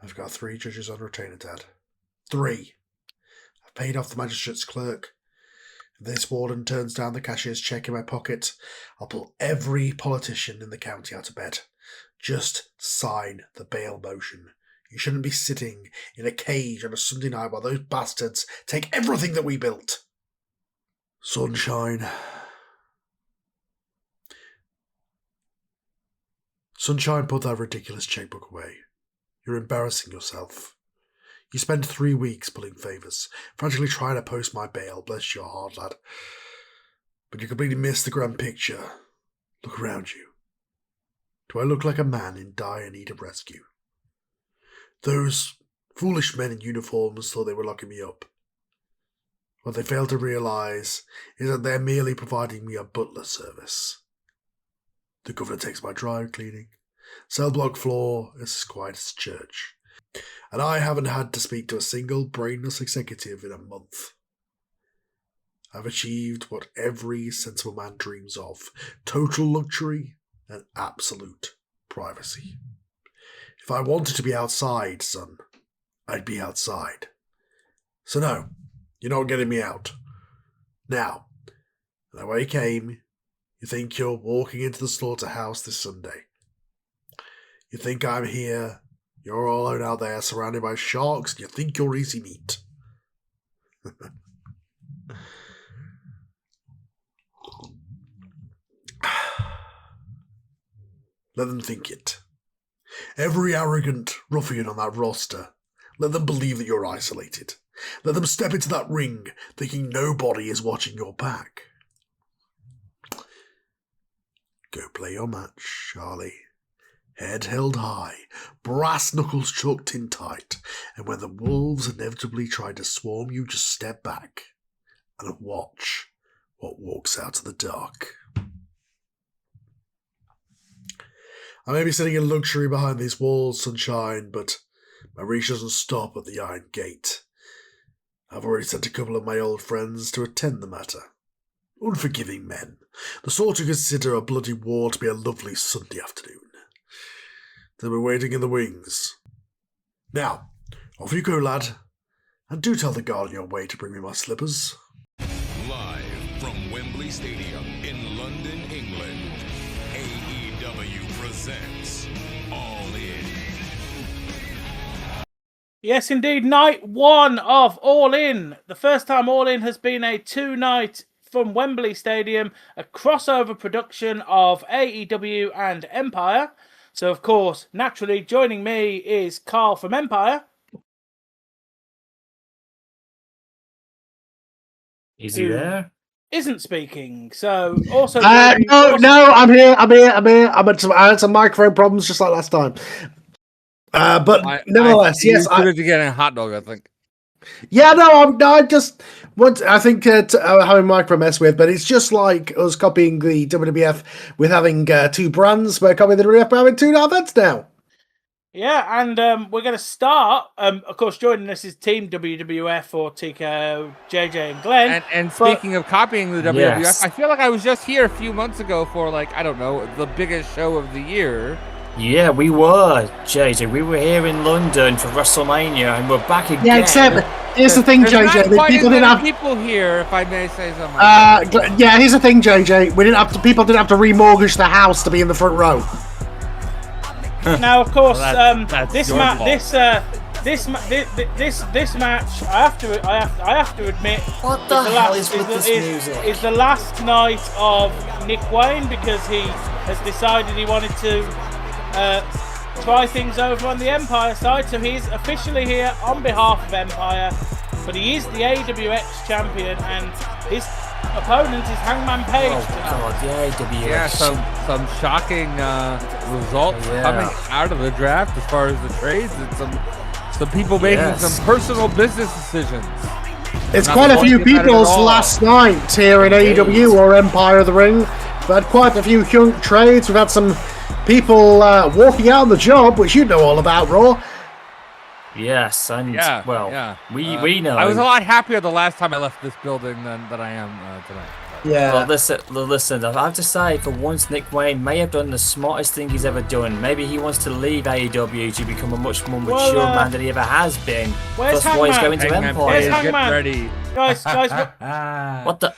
I've got 3 judges on retainer, Dad. 3. I've paid off the magistrate's clerk. If this warden turns down the cashier's cheque in my pocket, I'll pull every politician in the county out of bed. Just sign the bail motion. You shouldn't be sitting in a cage on a Sunday night while those bastards take everything that we built. Sunshine. Sunshine, put that ridiculous checkbook away. You're embarrassing yourself. You spent 3 weeks pulling favours, frantically trying to post my bail, bless your heart, lad. But you completely missed the grand picture. Look around you. Do I look like a man in dire need of rescue? Those foolish men in uniforms thought they were locking me up. What they fail to realise is that they're merely providing me a butler service. The governor takes my dry cleaning. Cell block floor is as quiet as church. And I haven't had to speak to a single brainless executive in a month. I've achieved what every sensible man dreams of. Total luxury and absolute privacy. If I wanted to be outside, son, I'd be outside. So no, you're not getting me out. Now, the way you came, you think you're walking into the slaughterhouse this Sunday. You think I'm here, you're all alone out there surrounded by sharks, and you think you're easy meat. Let them think it. Every arrogant ruffian on that roster, let them believe that you're isolated. Let them step into that ring thinking nobody is watching your back. Go play your match, Charlie. Head held high, brass knuckles chucked in tight, and when the wolves inevitably try to swarm you, just step back and watch what walks out of the dark. I may be sitting in luxury behind these walls, Sunshine, but my reach doesn't stop at the iron gate. I've already sent a couple of my old friends to attend the matter. Unforgiving men, the sort who consider a bloody war to be a lovely Sunday afternoon. They'll be waiting in the wings. Now, off you go, lad, and do tell the guard on your way to bring me my slippers. Live from Wembley Stadium in London, England, AEW presents All In. Yes, indeed, night 1 of All In. The first time All In has been a 2-night from Wembley Stadium, a crossover production of AEW and Empire. So, of course, naturally, joining me is Carl from Empire. Is he there? Isn't speaking. So, also... No, I'm here. I had some microphone problems just like last time. But nevertheless, yes. You could get a hot dog, I think. Yeah, no, I just want. I think having micro mess with, but it's just like us copying the WWF with having 2 brands. We're copying the WWF by having 2 events now. Yeah, and we're going to start. Of course, joining us is Team WWF or TKO, JJ and Glenn. And speaking of copying the WWF, yes. I feel like I was just here a few months ago for, like, I don't know, the biggest show of the year. Yeah, we were, JJ. We were here in London for WrestleMania, and we're back again. Yeah, except here's the thing, JJ. People didn't have people here, if I may say so. Yeah, here's the thing, JJ. People didn't have to remortgage the house to be in the front row. Now, of course, that's this match, I have to admit, What the hell is with this music? Is the last night of Nick Wayne, because he has decided he wanted to try things over on the Empire side, so he's officially here on behalf of Empire, but he is the AWX champion, and his opponent is Hangman Page tonight. God, the AWX. Yeah, some shocking results coming out of the draft as far as the trades, and some people making some personal business decisions. It's quite a few people's last night here in AEW or Empire of the Ring. We've had quite a few huge trades. We've had some people walking out on the job, which you know all about, Raw. Yes, and we know. I was a lot happier the last time I left this building than I am tonight. Yeah. Well, listen, I have to say, for once, Nick Wayne may have done the smartest thing he's ever done. Maybe he wants to leave AEW to become a much more mature man than he ever has been. Where's That's why he's Hangman? going to Hangman, Empire. Where's get Hangman? ready. Guys, What the?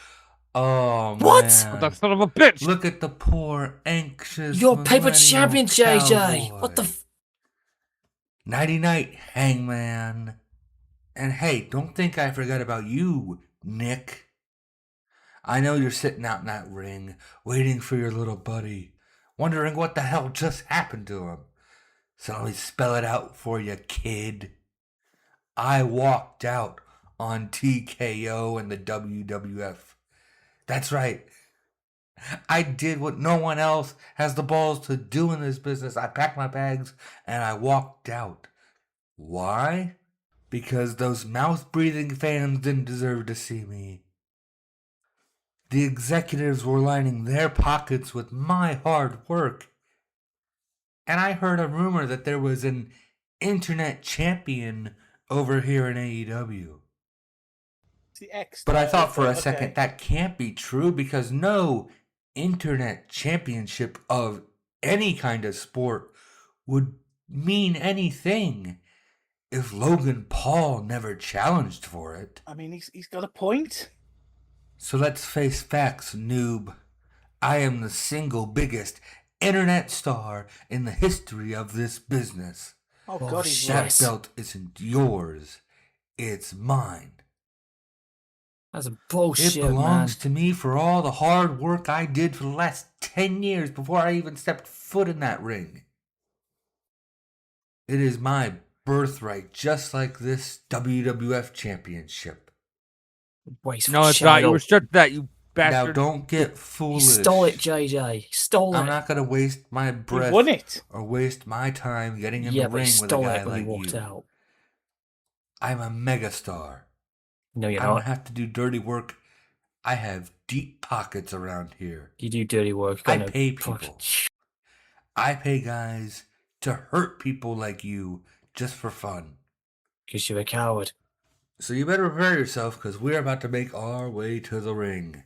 Oh, What? man. That son of a bitch. Look at the poor, anxious. You're paper millennial champion, JJ. cowboy. What the? Nighty night, Hangman. And hey, don't think I forgot about you, Nick. I know you're sitting out in that ring, waiting for your little buddy, wondering what the hell just happened to him. So let me spell it out for you, kid. I walked out on TKO and the WWF. That's right. I did what no one else has the balls to do in this business. I packed my bags and I walked out. Why? Because those mouth-breathing fans didn't deserve to see me. The executives were lining their pockets with my hard work. And I heard a rumor that there was an internet champion over here in AEW. But I thought for a second that can't be true because no internet championship of any kind of sport would mean anything if Logan Paul never challenged for it. I mean, he's got a point. So let's face facts, noob. I am the single biggest internet star in the history of this business. Oh, God, he's That right. belt isn't yours. It's mine. That's bullshit, It belongs man. to me for all the hard work I did for the last 10 years before I even stepped foot in that ring. It is my birthright, just like this WWF championship. Wasteful No, it's not. You child. restrict that, you Now bastard. don't get He foolish. stole it, JJ. Stole I'm it. not going to waste my He breath won it. or waste my time getting in Yeah, the but he ring with a stole guy it when like he walked you. out. I'm a megastar. No, you're I don't not. have to do dirty work. I have deep pockets around here. You do dirty work. I You're gonna pay fuck- people. I pay guys to hurt people like you just for fun. Because you're a coward. So you better prepare yourself because we're about to make our way to the ring.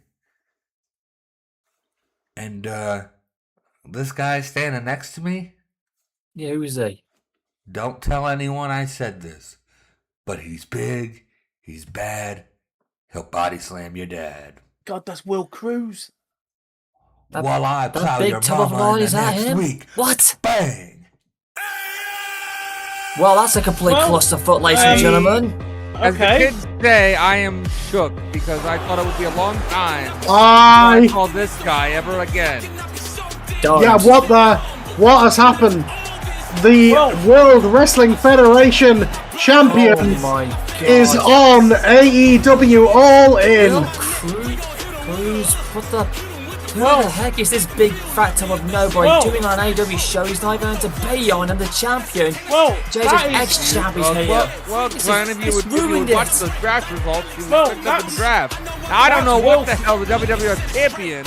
And, this guy standing next to me, Yeah, who is he? don't tell anyone I said this. But he's big, he's bad, he'll body slam your dad. God, that's Will Cruz. While I That plow big your tub of mama lard, in is the that next him? week. What? Bang! Well, that's a complete Well, clusterfuck, ladies and gentlemen. As the Okay. kids say, I am shook because I thought it would be a long time before I I call this guy ever again. Don't. Yeah, what has happened? The Well- World Wrestling Federation champion Oh my god. is on AEW All In. Will Cruz, what the? Who the heck is this big fat tub of nobody Whoa. doing on an AEW show? He's not even to be on, and the champion. Well, JJ's that is... ex-champ is here. Well, This Glenn, is- if you this would ruined watch it. the draft results, you would Well, pick up in the that's- draft. Now, I don't know that's what the Will- hell the WWF champion,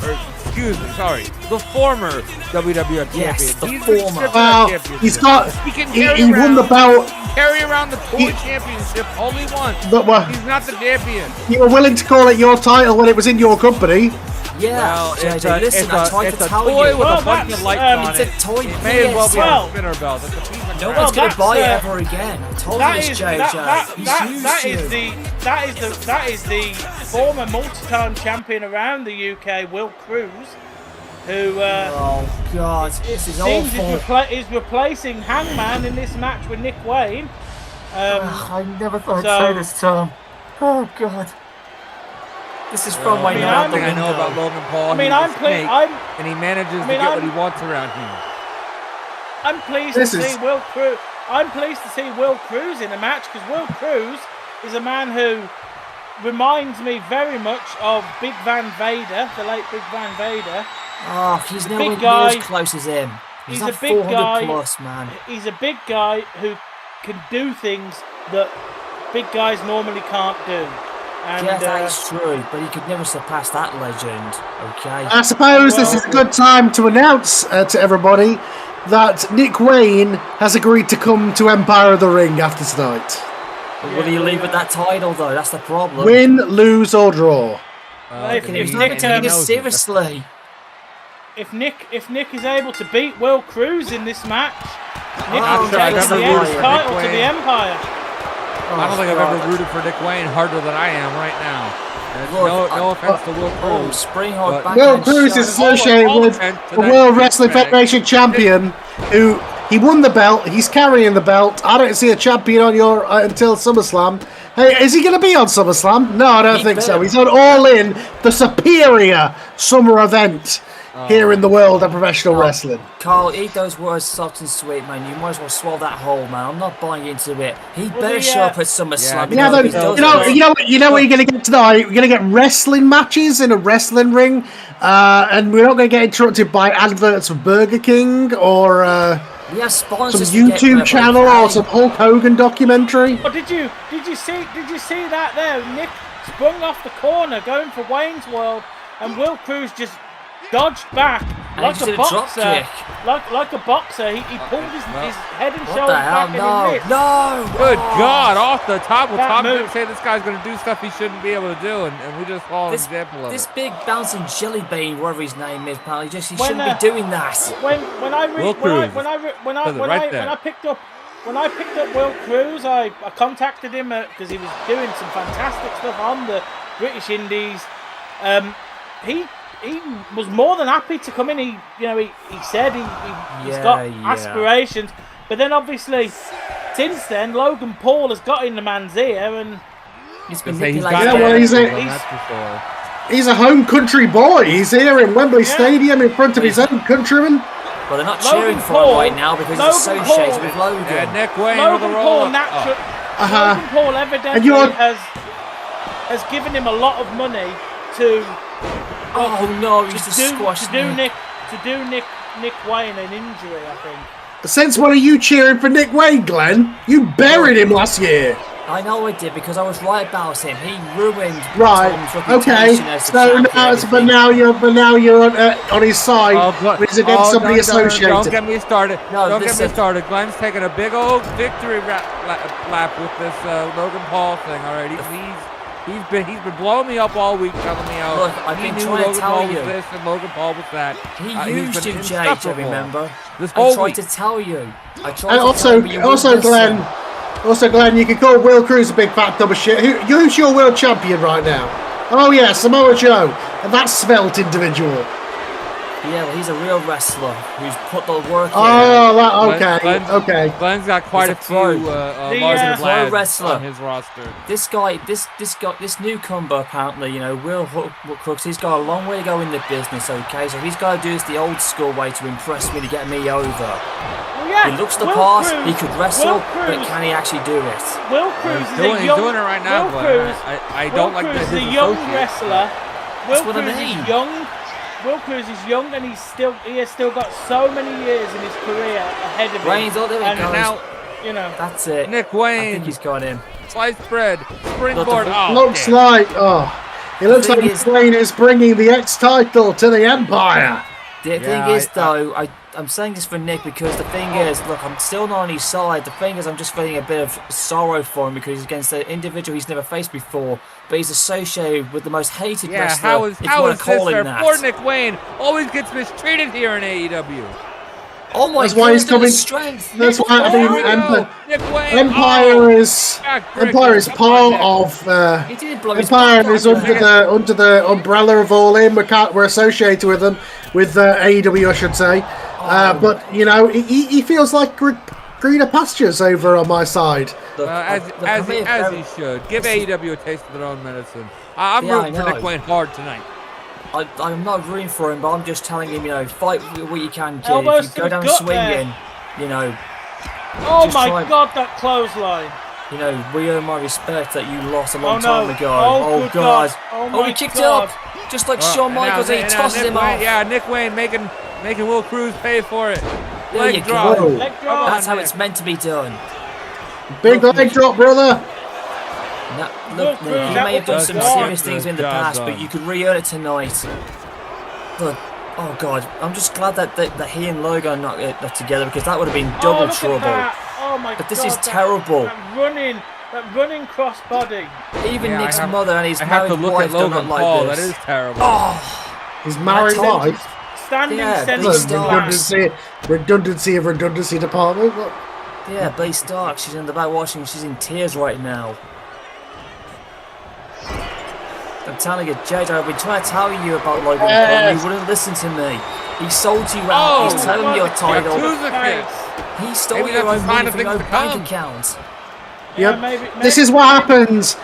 or excuse me, sorry, the former WWF Yes, champion. the He's been former. stripped of Well, that championship. he's got. He can He carry won the around- belt, carry around the tour He- championship only once. but He's not the champion. you were willing to call it your title when it was in your company. Yeah, Well, JJ, listen, I tried it's to a tell toy you. with Well, a bunch that's, of lights um, on it's a it. toy It may as well be Well, a spinner belt. It's a piece of No crap. one's gonna that's, buy it ever again. I told you this, JJ. That is the former multi-time champion around the UK, Will Cruz, who Oh god, this is seems awful. is replacing Hangman in this match with Nick Wayne. I never thought so- I'd say this term. Oh god. This is from my mean, now I'm- One thing I know about Logan Paul, I mean, he's I'm a pleased. snake, and he manages to get I'm- what he wants around here. I'm pleased This to is- see Will Cruz. I'm pleased to see Will Cruz in a match because Will Cruz is a man who reminds me very much of Big Van Vader, the late Big Van Vader. Oh, he's nowhere big near guy. as close as him. He's He's not a big 400 guy. plus, man. He's a big guy who can do things that big guys normally can't do. And Yeah, that is true, but he could never surpass that legend, okay? I suppose this is a good time to announce to everybody that Nick Wayne has agreed to come to Empire of the Ring after tonight. But will he leave with that title, though? That's the problem. Win, lose, or draw. Nick taking it seriously. If Nick is able to beat Will Cruz in this match, Nick I'm will sure take I've the never X rooted for title Nick to the Wayne. Empire. I don't think I've ever rooted for Nick Wayne harder than I am right now. And no offense to Will Cruz. Springhold back. Will Cruz is associated with the World Wrestling Federation champion who he won the belt. He's carrying the belt. I don't see a champion on your until SummerSlam. Hey, is he going to be on SummerSlam? No, I don't think so. He's on All In, the superior summer event here in the world of professional wrestling. Carl, eat those words soft and sweet, man. You might as well swallow that whole, man. I'm not buying into it. He better show up at SummerSlam. Yeah, but you know what you're going to get tonight? We're going to get wrestling matches in a wrestling ring, and we're not going to get interrupted by adverts for Burger King or we have some sponsors YouTube channel or some Hulk Hogan documentary. Oh, did you see that there? Nick sprung off the corner going for Wayne's World, and Will Cruz just dodged back like a boxer. Like a boxer, he pulled his head and shoulders back and he missed. No! Good God, off the top. Well, That Tom move. didn't say this guy's going to do stuff he shouldn't be able to do, and we just follow an example of This it. big bouncing jelly bean, whatever his name is, pal, he When, shouldn't be doing that. When I picked up Will Cruz, I contacted him because he was doing some fantastic stuff on the British Indies. He was more than happy to come in. He said he's got aspirations, but then obviously since then Logan Paul has got in the man's ear and He's been He's manipulated. He's a home country boy. He's here in Wembley Stadium in front of his own countrymen. Well, they're not Logan cheering for Paul- him right now because he's Logan associated Paul- with Logan. Yeah, Nick Wayne with Logan the Paul roll. Logan Paul evidently has given him a lot of money to do Nick Wayne an injury, I think. Since when are you cheering for Nick Wayne, Glenn? You buried him last year. I know I did because I was right about him. He ruined Tom's Okay. reputation as the So champion. now, now you're on his side. He's against somebody associated. Don't get me started. No, Don't get me listen. started. Glenn's taking a big old victory lap with this Logan Paul thing. All right, he's been blowing me up all week, telling me how Look, I've he been knew trying to Logan tell Paul you. was this and Logan Paul was that. He He's used been you, Jade, I insufferable remember. this I whole tried week. to tell you. And also, Glenn, you can call Will Cruz a big fat dumb shit. Who's your world champion right now? Oh yeah, Samoa Joe, and that svelte individual. Yeah, well, he's a real wrestler who's put the work in. Oh, okay. Glenn's got quite He's a a few pro. larger pro lads wrestler. on his roster. This guy, this newcomer apparently, Will Crooks, he's got a long way to go in the business, okay? So he's got to do this the old school way to impress me, to get me over. Well, yeah, He looks the Will part, Cruz- he could wrestle, Will but Cruz- can he actually do it? Will Cruz is He's doing it right now, Will Glenn. Cruz, I don't like Cruz his is a young associates. wrestler. Will what I Cruz mean. is young. Will Cruz is young, and he has still got so many years in his career ahead of him. Wayne's up there, and now, That's it. Nick I Wayne, think he's got him. sliced bread, springboard. Looks like thing is- Wayne is bringing the X title to the Empire. The thing is, though, I'm saying this for Nick because the thing is, look, I'm still not on his side. The thing is, I'm just feeling a bit of sorrow for him because he's against an individual he's never faced before, but he's associated with the most hated wrestler. how is if you want to call this fair? him that. Poor Nick Wayne always gets mistreated here in AEW. Oh my That's God, why he's look at coming. his strength. That's why I Here we mean, go. Nick Wayne. Empire is part He of. didn't blow his Empire back is out under the umbrella of All In. We're associated with them, with AEW, I should say. But he feels like greener pastures over on my side. As he should. Give AEW a taste of their own medicine. I'm rooting for Nick Wayne hard tonight. I'm not rooting for him, but I'm just telling him, fight what you can, kid. Elbows If you to go the down gut swinging, Oh just my try- God, that clothesline! we earn my respect that you lost a long no. time ago. Oh, good God. Oh, Oh he my kicked God. up, just like Shawn Michaels, and he tosses Nick him Wayne, off. Yeah, Nick Wayne making Will Cruz pay for it. There you Leg drop. go. Leg drop. That's how it's meant to be done. Big leg drop, brother. No, Look, look, he that may have done was some good. serious things in the Good past, job but done. you could re-earn it tonight. Look, oh God, I'm just glad that he and Logan are not together because that would have been double look at trouble. that. Oh my God. But this is terrible. That running That running cross body. Even Nick's mother and his I have married to look wife at don't Logan look Paul. like this. That is terrible. Oh, His married wife. Standing centre Redundancy of redundancy department. What? yeah, Bay Stark. She's in the back watching. She's in tears right now. I'm telling you, Jade, I've been trying to tell you about Logan Paul. You wouldn't listen to me. He sold you out. He's telling you your title. He stole Maybe your that's a own sign money of from your things to bank come. account. Yep. Maybe, This is what happens.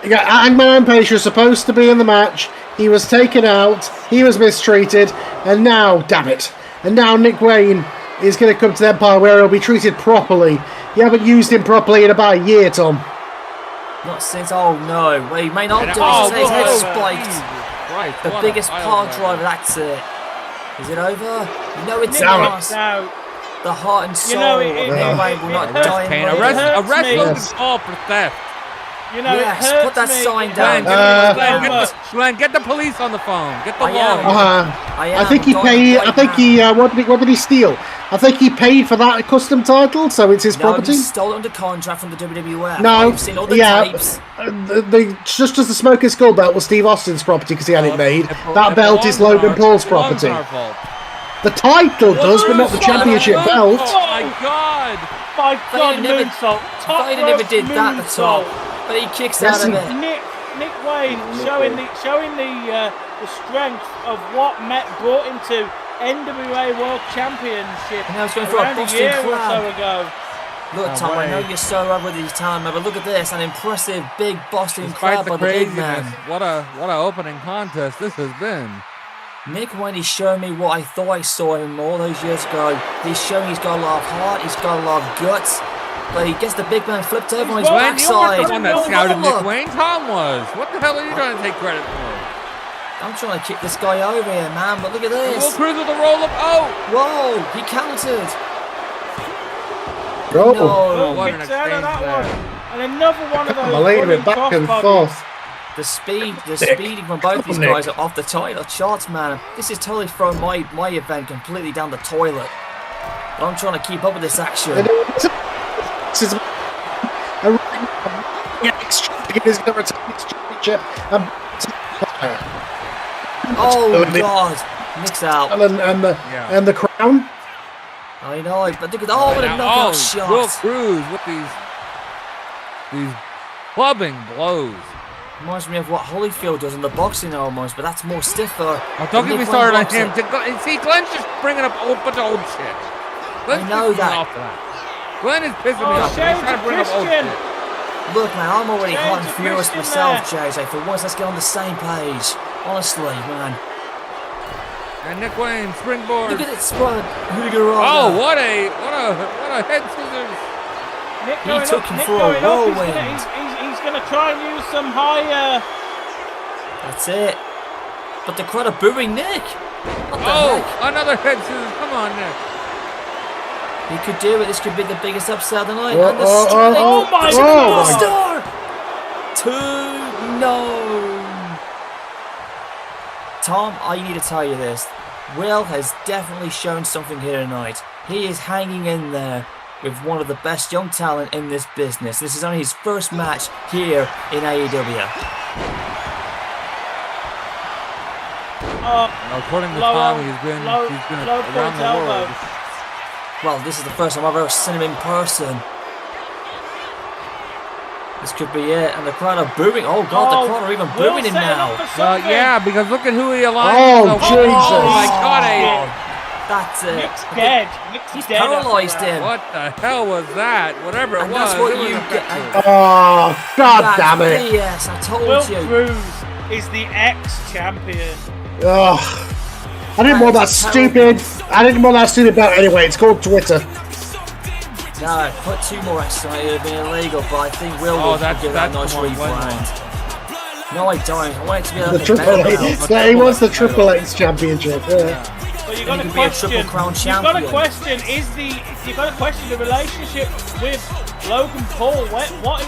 Hangman Page was supposed to be in the match. He was taken out. He was mistreated. And now, damn it. And now Nick Wayne is going to come to the Empire where he'll be treated properly. You haven't used him properly in about a year, Tom. Not since. Oh no. Well, he may not do it. His head spiked. Right, The biggest power driver. That's it. Is it over? No, it's not. The heart and soul of Nick Wayne will not die in Arrest Logan Paul for theft. You know, yes, it hurts put that me. sign down. Glenn, get the police on the phone. Get the I law. am. I think he paid. I think he. What did he steal? I think he paid for that custom title, so it's his property. He stole it under contract from the WWF. No, I've seen all the tapes. Just as the Smoking Skull belt was Steve Austin's property because he had it made. That belt is Logan Paul's property. The title does, but not the championship belt. Oh my God! My God, moonsault. Vader never did that at all. But he kicks out of it. Nick Wayne showing the strength of what Met brought him to NWA World Championship And now he's going for a around a Boston year or Crab. so ago. Look, Tom, I know you're so over these time, but look at this, an impressive big Boston Despite Crab the by the big craziness, man. what a opening contest this has been. Nick Wayne is showing me what I thought I saw him all those years ago. He's showing he's got a lot of heart, he's got a lot of guts, but he gets the big man flipped over on his Glenn, you weren't backside. the one that scouted Nick Wayne. Tom was. What the hell are you trying to take credit for? I'm trying to kick this guy over here, man, but look at this. Will Cruz with the roll up. Oh! Whoa, he countered. Oh, No. What an Kicks out of exchange that there. one. And another one of those believe running it, back and crossbodies. forth. The speeding from both these guys are off the title charts, man. This is totally throwing my event completely down the toilet. But I'm trying to keep up with this action. This is he's going to retain his championship. Oh God, Nick's out. And the crown. I know, but look at what a knockout shot. Will Cruz with these clubbing blows. Reminds me of what Holyfield does in the boxing almost, but that's more stiffer. Oh, don't get me Nick started on Wayne him. blocks it. See, Glenn's just bringing up a bunch of old shit. Glenn's I know pissing me that. off for that. Glenn is pissing me Oh, off. He's trying to bring up old Christian. shit. Look, man, I'm already James hot and furious Christian myself, there. JJ. For once, let's get on the same page. Honestly, man. And Nick Wayne springboard. Look at it, Spud. Oh, what a head scissors. Nick He going took up, him Nick for a going up. whirlwind. He's going to try and use some higher. That's it. But the crowd are booing Nick. What the Oh, heck? another head scissors. Come on, Nick. He could do it. This could be the biggest upset of the night. Oh, and the oh, strike. oh my It's God. a star. 2-0. Tom, I need to tell you this. Will has definitely shown something here tonight. He is hanging in there with one of the best young talent in this business. This is only his first match here in AEW. According to Low- Tom, he's been low around point the elbow. world. Well, this is the first time I've ever seen him in person. This could be it, and the crowd are booing. Oh God, the crowd are even Will booing him setting now. up for something. Yeah, because look at who he aligned Oh, himself with. Jesus. Oh my God, That's it. Nick's dead. Nick's He's dead. paralysed after that. him. what the hell was that? Whatever it And was. that's what it was you a get. victory. Oh, God damn it. Yes, I told Will you. Cruz is the ex-champion. Oh, I didn't want that stupid. I didn't want that stupid belt anyway. It's called Twitter. No, put 2 more extra on it. It would have been illegal, but I think Will will that's- give that a that's nice the one Glenn rebrand. No, I don't. I want it to be The like a Triple belt. H. Yeah, he wants the Triple H championship. Yeah. But you Then got he to could be a question. Triple Crown You got to champion. question. You got to question the relationship with Logan Paul. What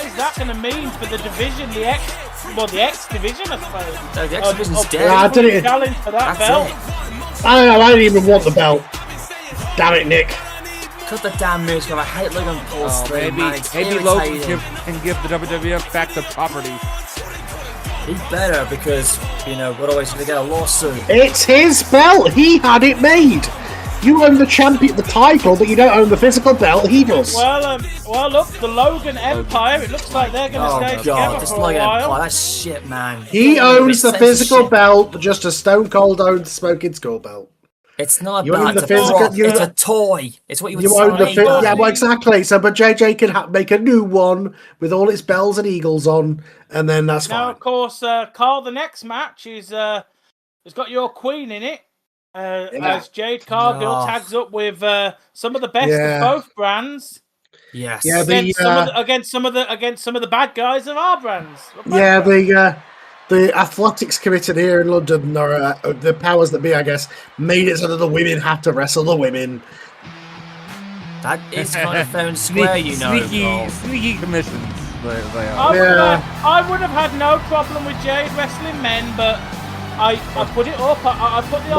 is that going to mean for the division? The X division, I suppose. No, the X division's dead. Yeah, I didn't- Challenge for that That's belt. it. I don't know. I didn't even want the belt. Damn it, Nick. cut the damn music. I hate Logan Paul's thing, man. It's maybe Logan irritating. can give the WWF back the property. He better, because, otherwise he's going to get a lawsuit. It's his belt. He had it made. You own the champion, the title, but you don't own the physical belt. He does. Well, look, the Logan Empire. It looks like they're going to stay together this for a Logan while. Empire, that's shit, man. He owns the Sense of physical shit. belt, just as Stone Cold owns the Smoking Skull belt. It's not a You own belt, the it's a physical- prop. you- It's a toy. It's what you would You say. own the on yeah, AEW. well, exactly. So, but JJ can make a new one with all its bells and eagles on, and then that's Now, fine. of course, Carl, the next match is has got your queen in it. As Jade Cargill tags up with some of the best of both brands. Yes. Yeah, Against some of the bad guys of our brands. The athletics committee here in London, or the powers that be, I guess, made it so that the women have to wrestle the women. That is kind of fair and square, Sneaky commissions. They are. I would have had no problem with Jade wrestling men, but I put it up. I put the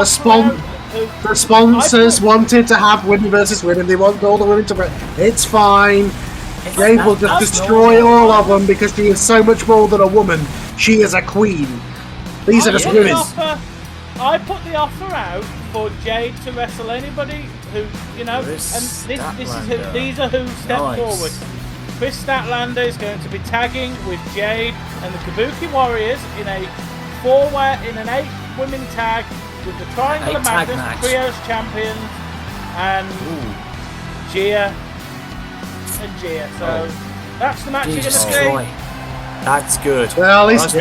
The sponsors wanted to have women versus women. They want all the women to wrestle. It's fine. Jade will just destroy all of them because she is so much more than a woman. She is a queen. These are just women. I put the offer out for Jade to wrestle anybody who, these are who stepped forward. Kris Statlander is going to be tagging with Jade and the Kabuki Warriors in an 8-women tag with the Triangle of Madness Trios champions and Giulia. So that's the match you're going to see. That's good. Well, at least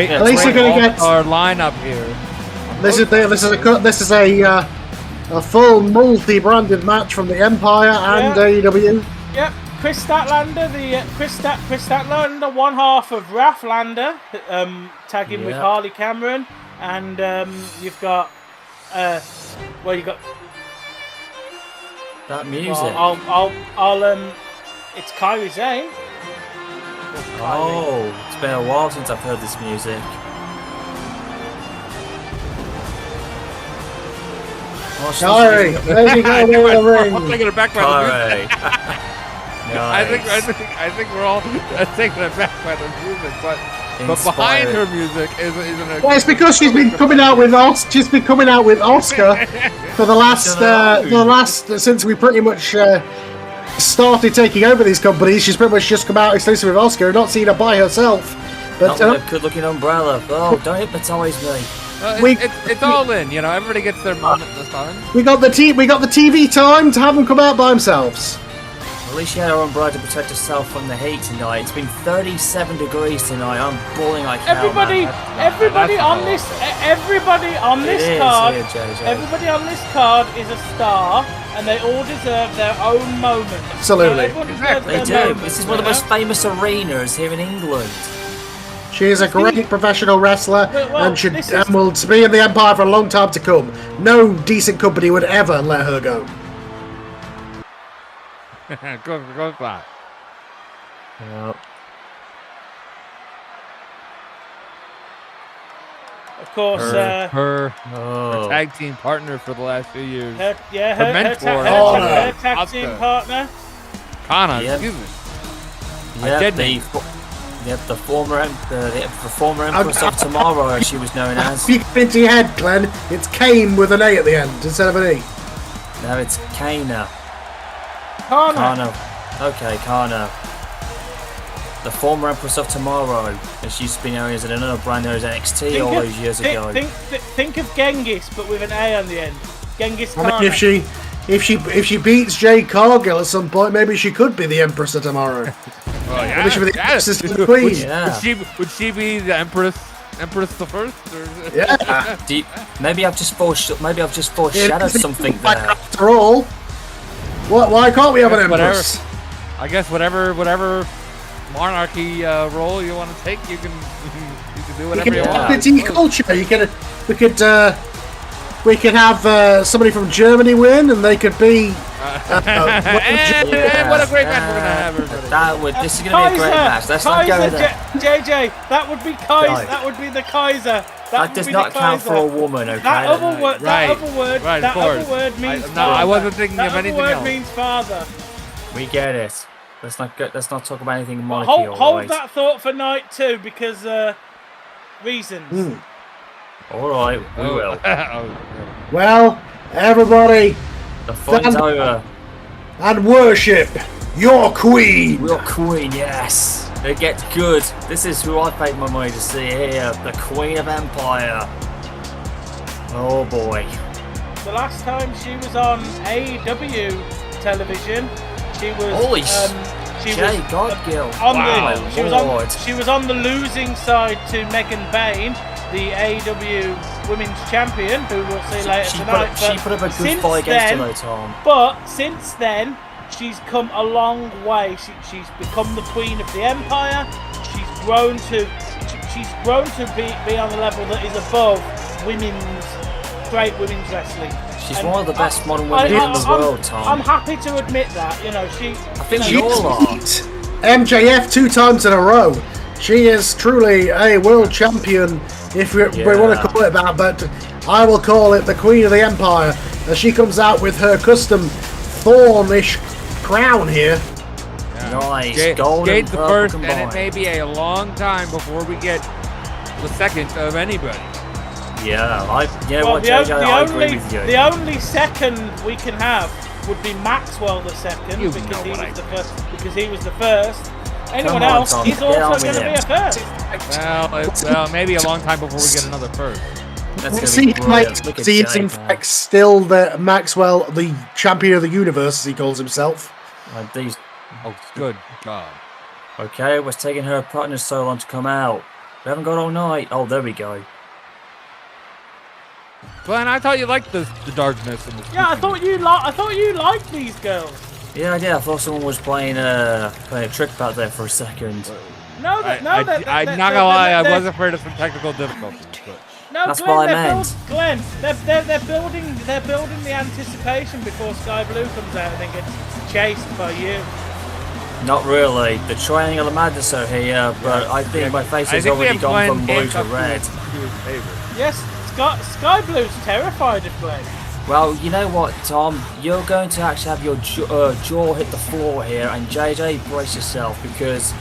you're going to get our lineup here. This is a full multi-branded match from the Empire and AEW. Yep, Kris Statlander, Kris Statlander, one half of Raflander, tagging with Harley Cameron, and you've got you got that music. I'll it's Kairi Sane. Oh, it's been a while since I've heard this music. Sorry, there you go, there the ring. I'm taking it back by the music. Nice. I think we're all taking it back by the music, but behind her music isn't a. Well, it's because she's been coming out with Oscar for the last since we pretty much started taking over these companies. She's pretty much just come out exclusive with Oscar, and not seen her by herself. But not with a good-looking umbrella. Oh, don't hypnotise me. It's all in, Everybody gets their moment this time. We got the TV time to have them come out by themselves. At least she had her umbrella to protect herself from the heat tonight. It's been 37 degrees tonight. I'm balling like hell. Everybody on this card is a star, and they all deserve their own moment. Absolutely. They do. This is one of the most famous arenas here in England. She is a great professional wrestler and will be in the Empire for a long time to come. No decent company would ever let her go. Go flat. Yep. Of course, her tag team partner for the last few years. Her mentor, her tag team partner. Kana, excuse me. The former Empress of Tomorrow, as she was known as. You get into your head, Glenn. It's Kane with an A at the end instead of an E. No, it's Kana. Kana. Okay, Kana. The former Empress of Tomorrow, as she used to be known as another brand known as NXT all those years ago. Think of Genghis, but with an A on the end. Genghis Khan. I mean, if she beats Jade Cargill at some point, maybe she could be the Empress of Tomorrow. Well, yeah. Maybe she would be the Empress of the Queen. Would she be the Empress the first? Or? Yeah. Maybe I've just foreshadowed something there. After all, why can't we have an Empress? I guess whatever monarchy role you want to take, you can do whatever you want. It's culture. We could have somebody from Germany win, and they could be. What a great match we're gonna have, everybody. This is gonna be a great match. Let's not go there. JJ, that would be Kaiser. That would be the Kaiser. That does not count for a woman, okay? That other word means I wasn't thinking of anything else. That other word means father. We get it. Let's not talk about anything monarchy. Hold that thought for night 2 because reasons. All right, we will. Well, everybody, The fight's over. and worship your queen. Your queen, yes. It gets good. This is who I paid my money to see here. The Queen of Empire. Oh boy. The last time she was on AEW television, she was Holy she Jade, was Godgill. on Wow, the she Lord. was on the losing side to Megan Bayne, the AEW Women's Champion, who we'll see later tonight. She put up a good fight against her, though, Tom. But since then, she's come a long way. She's become the Queen of the Empire. She's grown to be on the level that is above great women's wrestling. She's And one of the best modern women in the world, Tom. I'm happy to admit that. I think She's we all are. beat MJF 2 times in a row. She is truly a world champion, if we want to call it that, but I will call it the Queen of the Empire, as she comes out with her custom thornish crown here. Nice. Gold Jade's the and first, purple and it combined. may be a long time before we get the second of anybody. Yeah, I agree with you. The only second we can have would be Maxwell the second You because know he what was I the first. Because he was the first. Anyone Come on, else Tom, is get on also with going to be it. a first. Well, maybe a long time before we get another first. That's We'll gonna see be if brilliant. Look at he's in Jade, man. fact still the Maxwell, the champion of the universe, as he calls himself. Like these. Oh, good God. Okay, it was taking her partner so long to come out. We haven't got all night. Oh, there we go. Glenn, I thought you liked the darkness and the Yeah, I thought you liked these girls. Yeah, I did. I thought someone was playing a trick back there for a second. No, I'm not gonna lie, I was afraid of some technical difficulties. But No, That's Glenn, what I meant. Glenn, they're building the anticipation before Sky Blue comes out and then gets chased by you. Not really. The Triangle of Madness are here, but I think my face has already gone from blue to red. Yes, Sky Blue's terrified of Glenn. Well, you know what, Tom? You're going to actually have your jaw hit the floor here, and JJ, brace yourself, because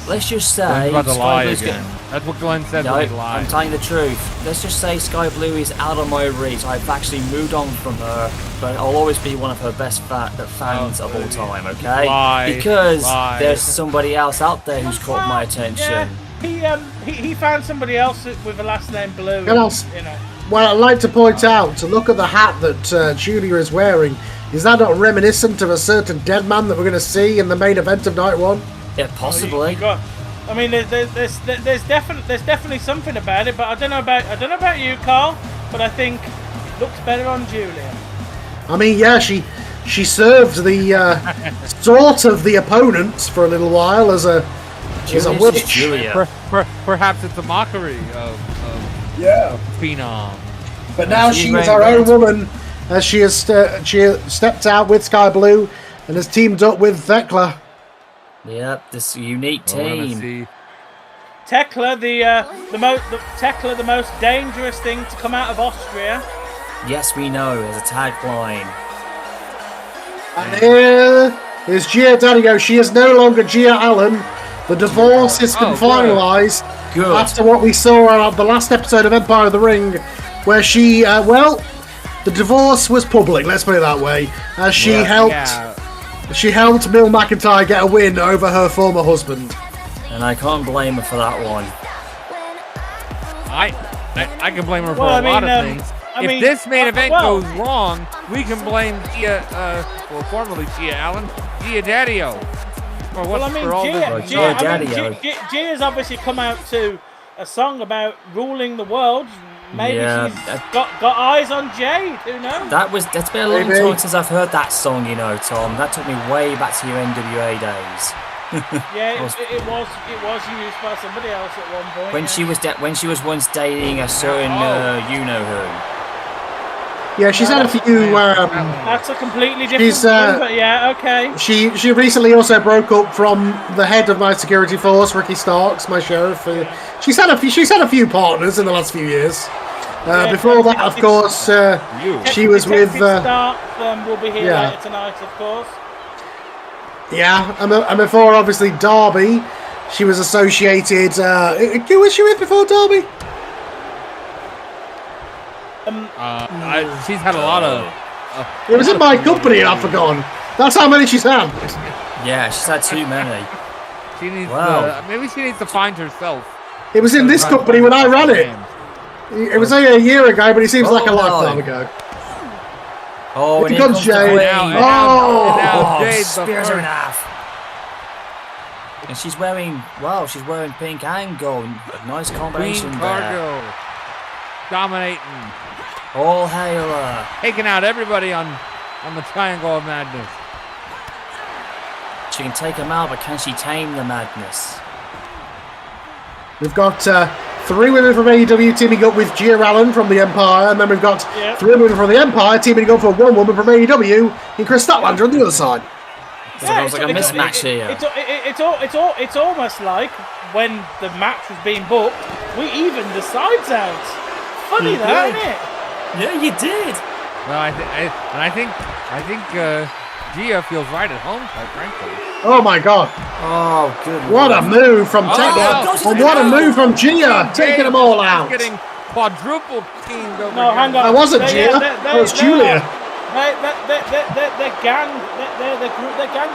let's just say Glenn's about to lie Blue's again. That's what Glenn said No, when he lied. I'm telling the truth. Let's just say Sky Blue is out of my reach. I've actually moved on from her, but I'll always be one of her best fans of all time, okay? Because there's somebody else out there who's caught my attention. Yeah, he found somebody else with a last name Blue. What else? You know. Well, I'd like to point out, to look at the hat that Giulia is wearing, is that not reminiscent of a certain dead man that we're going to see in the main event of night one? Yeah, possibly. I mean, there's definitely something about it, but I don't know about you, Carl, but I think it looks better on Giulia. I mean, yeah, she served the sort of the opponent for a little while as a witch. Giulia. Perhaps it's a mockery of Phenom. But now she is her own woman, as she has stepped out with Sky Blue and has teamed up with Thekla. Yep, this unique team. Thekla, the most dangerous thing to come out of Austria. Yes, we know, as a tagline. And here is Gia Daddio. She is no longer Gia Allen. The divorce is finalised after what we saw on the last episode of Empire of the Ring, where she, the divorce was public, let's put it that way, as she helped Bill McIntyre get a win over her former husband. And I can't blame her for that one. I can blame her for a lot of things. If this main event goes wrong, we can blame formerly Gia Allen, Gia Daddio. Gia's obviously come out to a song about ruling the world. Maybe she's got eyes on Jade. Who knows? That's been a long time since I've heard that song, you know, Tom. That took me way back to your NWA days. Yeah, it was used by somebody else at one point. When she was once dating a certain you know who. Yeah, she's had a few. That's a completely different thing, but yeah, okay. She recently also broke up from the head of my security force, Ricky Starks, my sheriff. She's had a few partners in the last few years. Before that, of course, she was with. Stark will be here later tonight, of course. Yeah, and before, obviously, Darby, she was associated... who was she with before Darby? She's had a lot of... It was in my company, and I've forgotten. That's how many she's had. Yeah, she's had too many. She needs Wow. maybe she needs to find herself. It was in this company when I ran it. It was only a year ago, but it seems like a lifetime ago. Oh, Here and comes Jade. Now Jade's the spears her in first. half. And she's wearing pink and gold. A nice combination Queen there. Cargo. Dominating. All hail her. Taking out everybody on the Triangle of Madness. She can take him out, but can she tame the madness? We've got 3 women from AEW teaming up with Gia Allen from the Empire, and then we've got 3 women from the Empire teaming up for 1 woman from AEW in Kris Statlander on the other side. Sounds like a mismatch here. It's almost like when the match was being booked, we evened the sides out. Funny that, isn't it? Yeah, you did. Well, I think Gia feels right at home, quite frankly. Oh my god. Oh, good. What a move from Thekla. And what a move from Gia, taking them all out. Getting quadruple teamed over No, hang on. That wasn't Gia, that was Giulia. They're ganging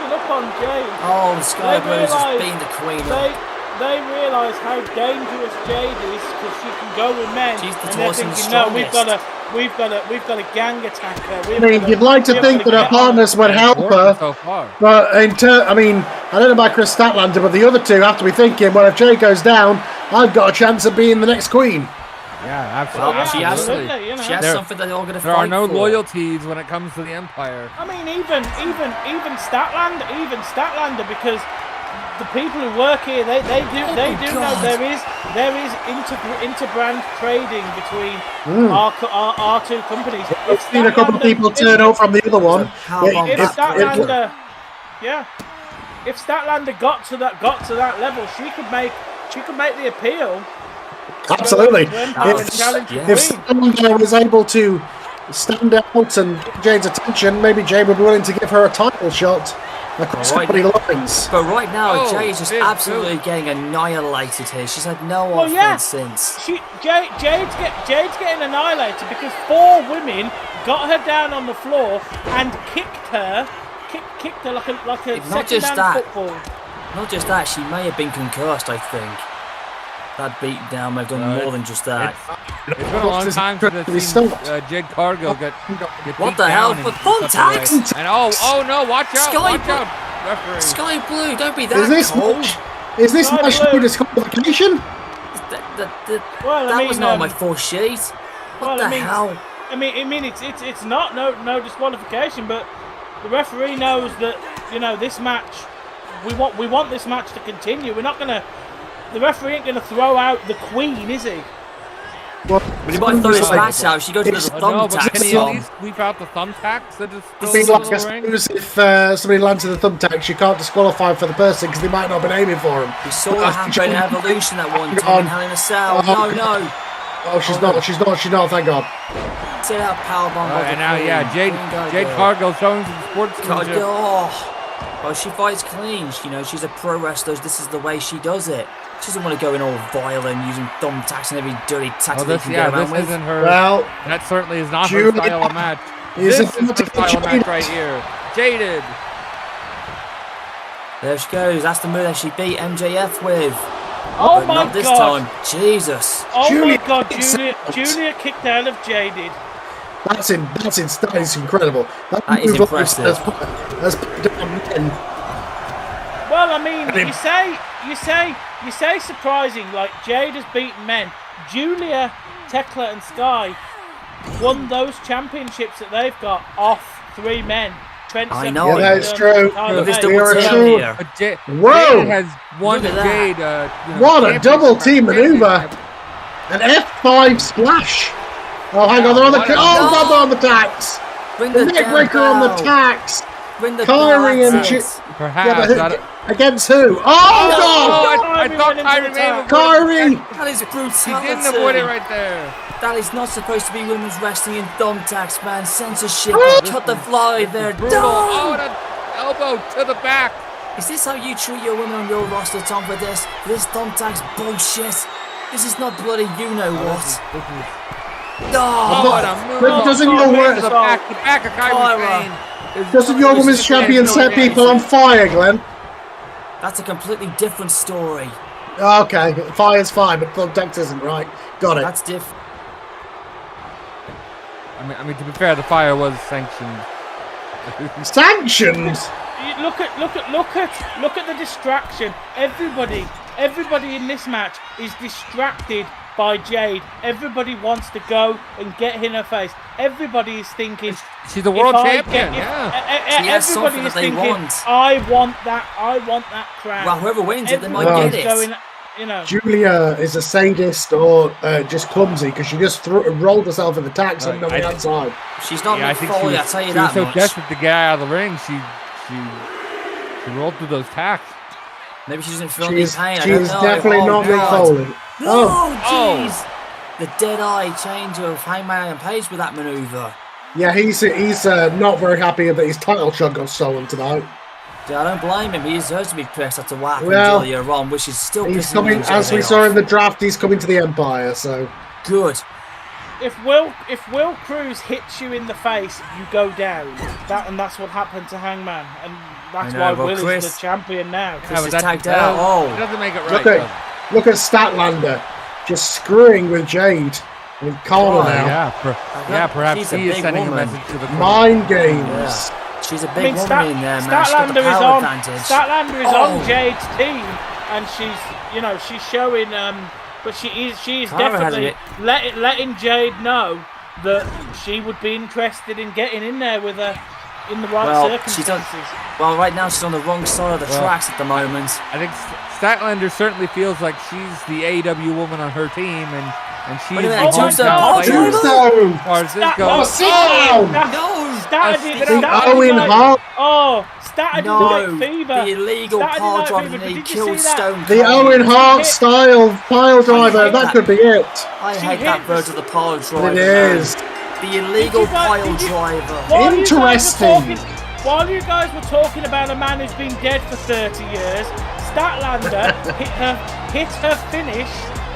up on Jade. Oh, the Skye Blues just beating the Queen up. They realise how dangerous Jade is because she can go with men. She's the and they're tallest and thinking, no, we've strongest. got to gang attack her. I mean, you'd like to think that her partners would help her, so far. but I don't know about Kris Statlander, but the other two have to be thinking, well, if Jade goes down, I've got a chance of being the next queen. Yeah, absolutely. Well, she has, absolutely, you know. she has something that they're all going to fight There are no for. loyalties when it comes to the Empire. I mean, even Statlander, because the people who work here, they do know there is interbrand trading between our two companies. I've seen a couple of people turn up from the other one. If Statlander got to that level, she could make the appeal. Absolutely. If If Statlander was able to stand out and get Jade's attention, maybe Jade would be willing to give her a title shot across company lines. But right now, Jade is just absolutely getting annihilated here. She's had no offense since. Jade's getting annihilated because 4 women got her down on the floor and kicked her like a Not just second-hand that. football. Not just that, she may have been concussed, I think. That beat down may have done more than just that. It's been a long time since I've seen Jade Cargill get What beat the hell? down But and thumbtacks! and oh no, watch out, Skye watch out, referee. Skye Blue, don't be that cold. Is this national disqualification? That was not on my 4 sheet. What the hell? I mean, it's not no disqualification, but the referee knows that this match. We want this match to continue. We're not gonna. The referee ain't gonna throw out the Queen, is he? Well, he might throw his match out. She goes to the thumbtacks. Can he at least sweep out the thumbtacks? That is It's like, I suppose if somebody lands in the thumbtacks, you can't disqualify for the person because they might not have been aiming for him. We saw it happen in Evolution at one time in Hell in a Cell. No. Oh, she's not, thank God. See that powerbomb. And now, Jade Cargill showing some sportsmanship. Well, she fights clean. She's a pro wrestler. This is the way she does it. She doesn't want to go in all violent, using thumbtacks and every dirty tactic they can get around with. Isn't her. Well, that certainly is not her style of match. This is her style of match right here. Jaded. There she goes. That's the move that she beat MJF with. Oh but my not this God. time. Jesus. Oh my God, Giulia kicked out of Jaded. That is incredible. That is impressive. Well, I mean, you say surprising, like Jade has beaten men. Giulia, Thekla, and Skye won those championships that they've got off 3 men. I know. Yeah, that's true. Whoa! Jade has won Jade. What a double team maneuver! An F5 splash. Oh, hang on, they're on the they're on the tacks. Bring the neckbreaker on the tacks. Kyrie and perhaps against who? Oh God! I thought Kyrie. That is brutality. He didn't avoid it right there. That is not supposed to be women's wrestling in thumbtacks, man. Censorship. Cut the fly there. Brutal. Oh, elbow to the back. Is this how you treat your women on your roster, Tom, for this? This thumbtack's bullshit. This is not bloody you-know-what. Doesn't your The back of Kyrie Sane. Doesn't your women's champion set people on fire, Glenn? That's a completely different story. Okay, fire's fine, but thumbtacks isn't, right? Got it. That's different. I mean, to be fair, the fire was sanctioned. Sanctioned? Look at the distraction. Everybody in this match is distracted by Jade. Everybody wants to go and get in her face. Everybody is thinking she's the world champion. She has something that they want. I want that crown. Well, whoever wins it, they might get it. Julia is a sadist or just clumsy because she just rolled herself in the tax and on the outside. She's not Mick Foley, I tell you that much. She was so desperate to get out of the ring, she rolled through those tacks. Maybe she doesn't feel any pain. She's definitely not Mick Foley. Oh, jeez! The dead-eye change of Hangman and Page with that maneuver. Yeah, he's not very happy that his title shot got stolen tonight. Yeah, I don't blame him. He deserves to be pressed after what happened earlier on, which is still. He's coming, as we saw in the draft. He's coming to the Empire, so good. If Will Cruz hits you in the face, you go down. That's what happened to Hangman, and that's why Will is the champion now. Kris is tagged out. It doesn't make it right. Look at Statlander just screwing with Jade. With Carter now. Perhaps he is sending a message to the crowd. Mind games. Yeah. She's a big woman in there, man. Statlander is on Jade's team, and she's showing. But she is definitely letting Jade know that she would be interested in getting in there with her in the right circumstances. Right now she's on the wrong side of the tracks at the moment. I think Statlander certainly feels like she's the AEW woman on her team, and she's the hometown player as far as this goes. Owen Hart. Saturday Night Fever. The illegal pile driver that he killed Stone Cold. The Owen Hart style pile driver. That could be it. I hate that version of the pile driver. It is. The illegal pile driver. Interesting. While you guys were talking about a man who's been dead for 30 years, Statlander hit her finish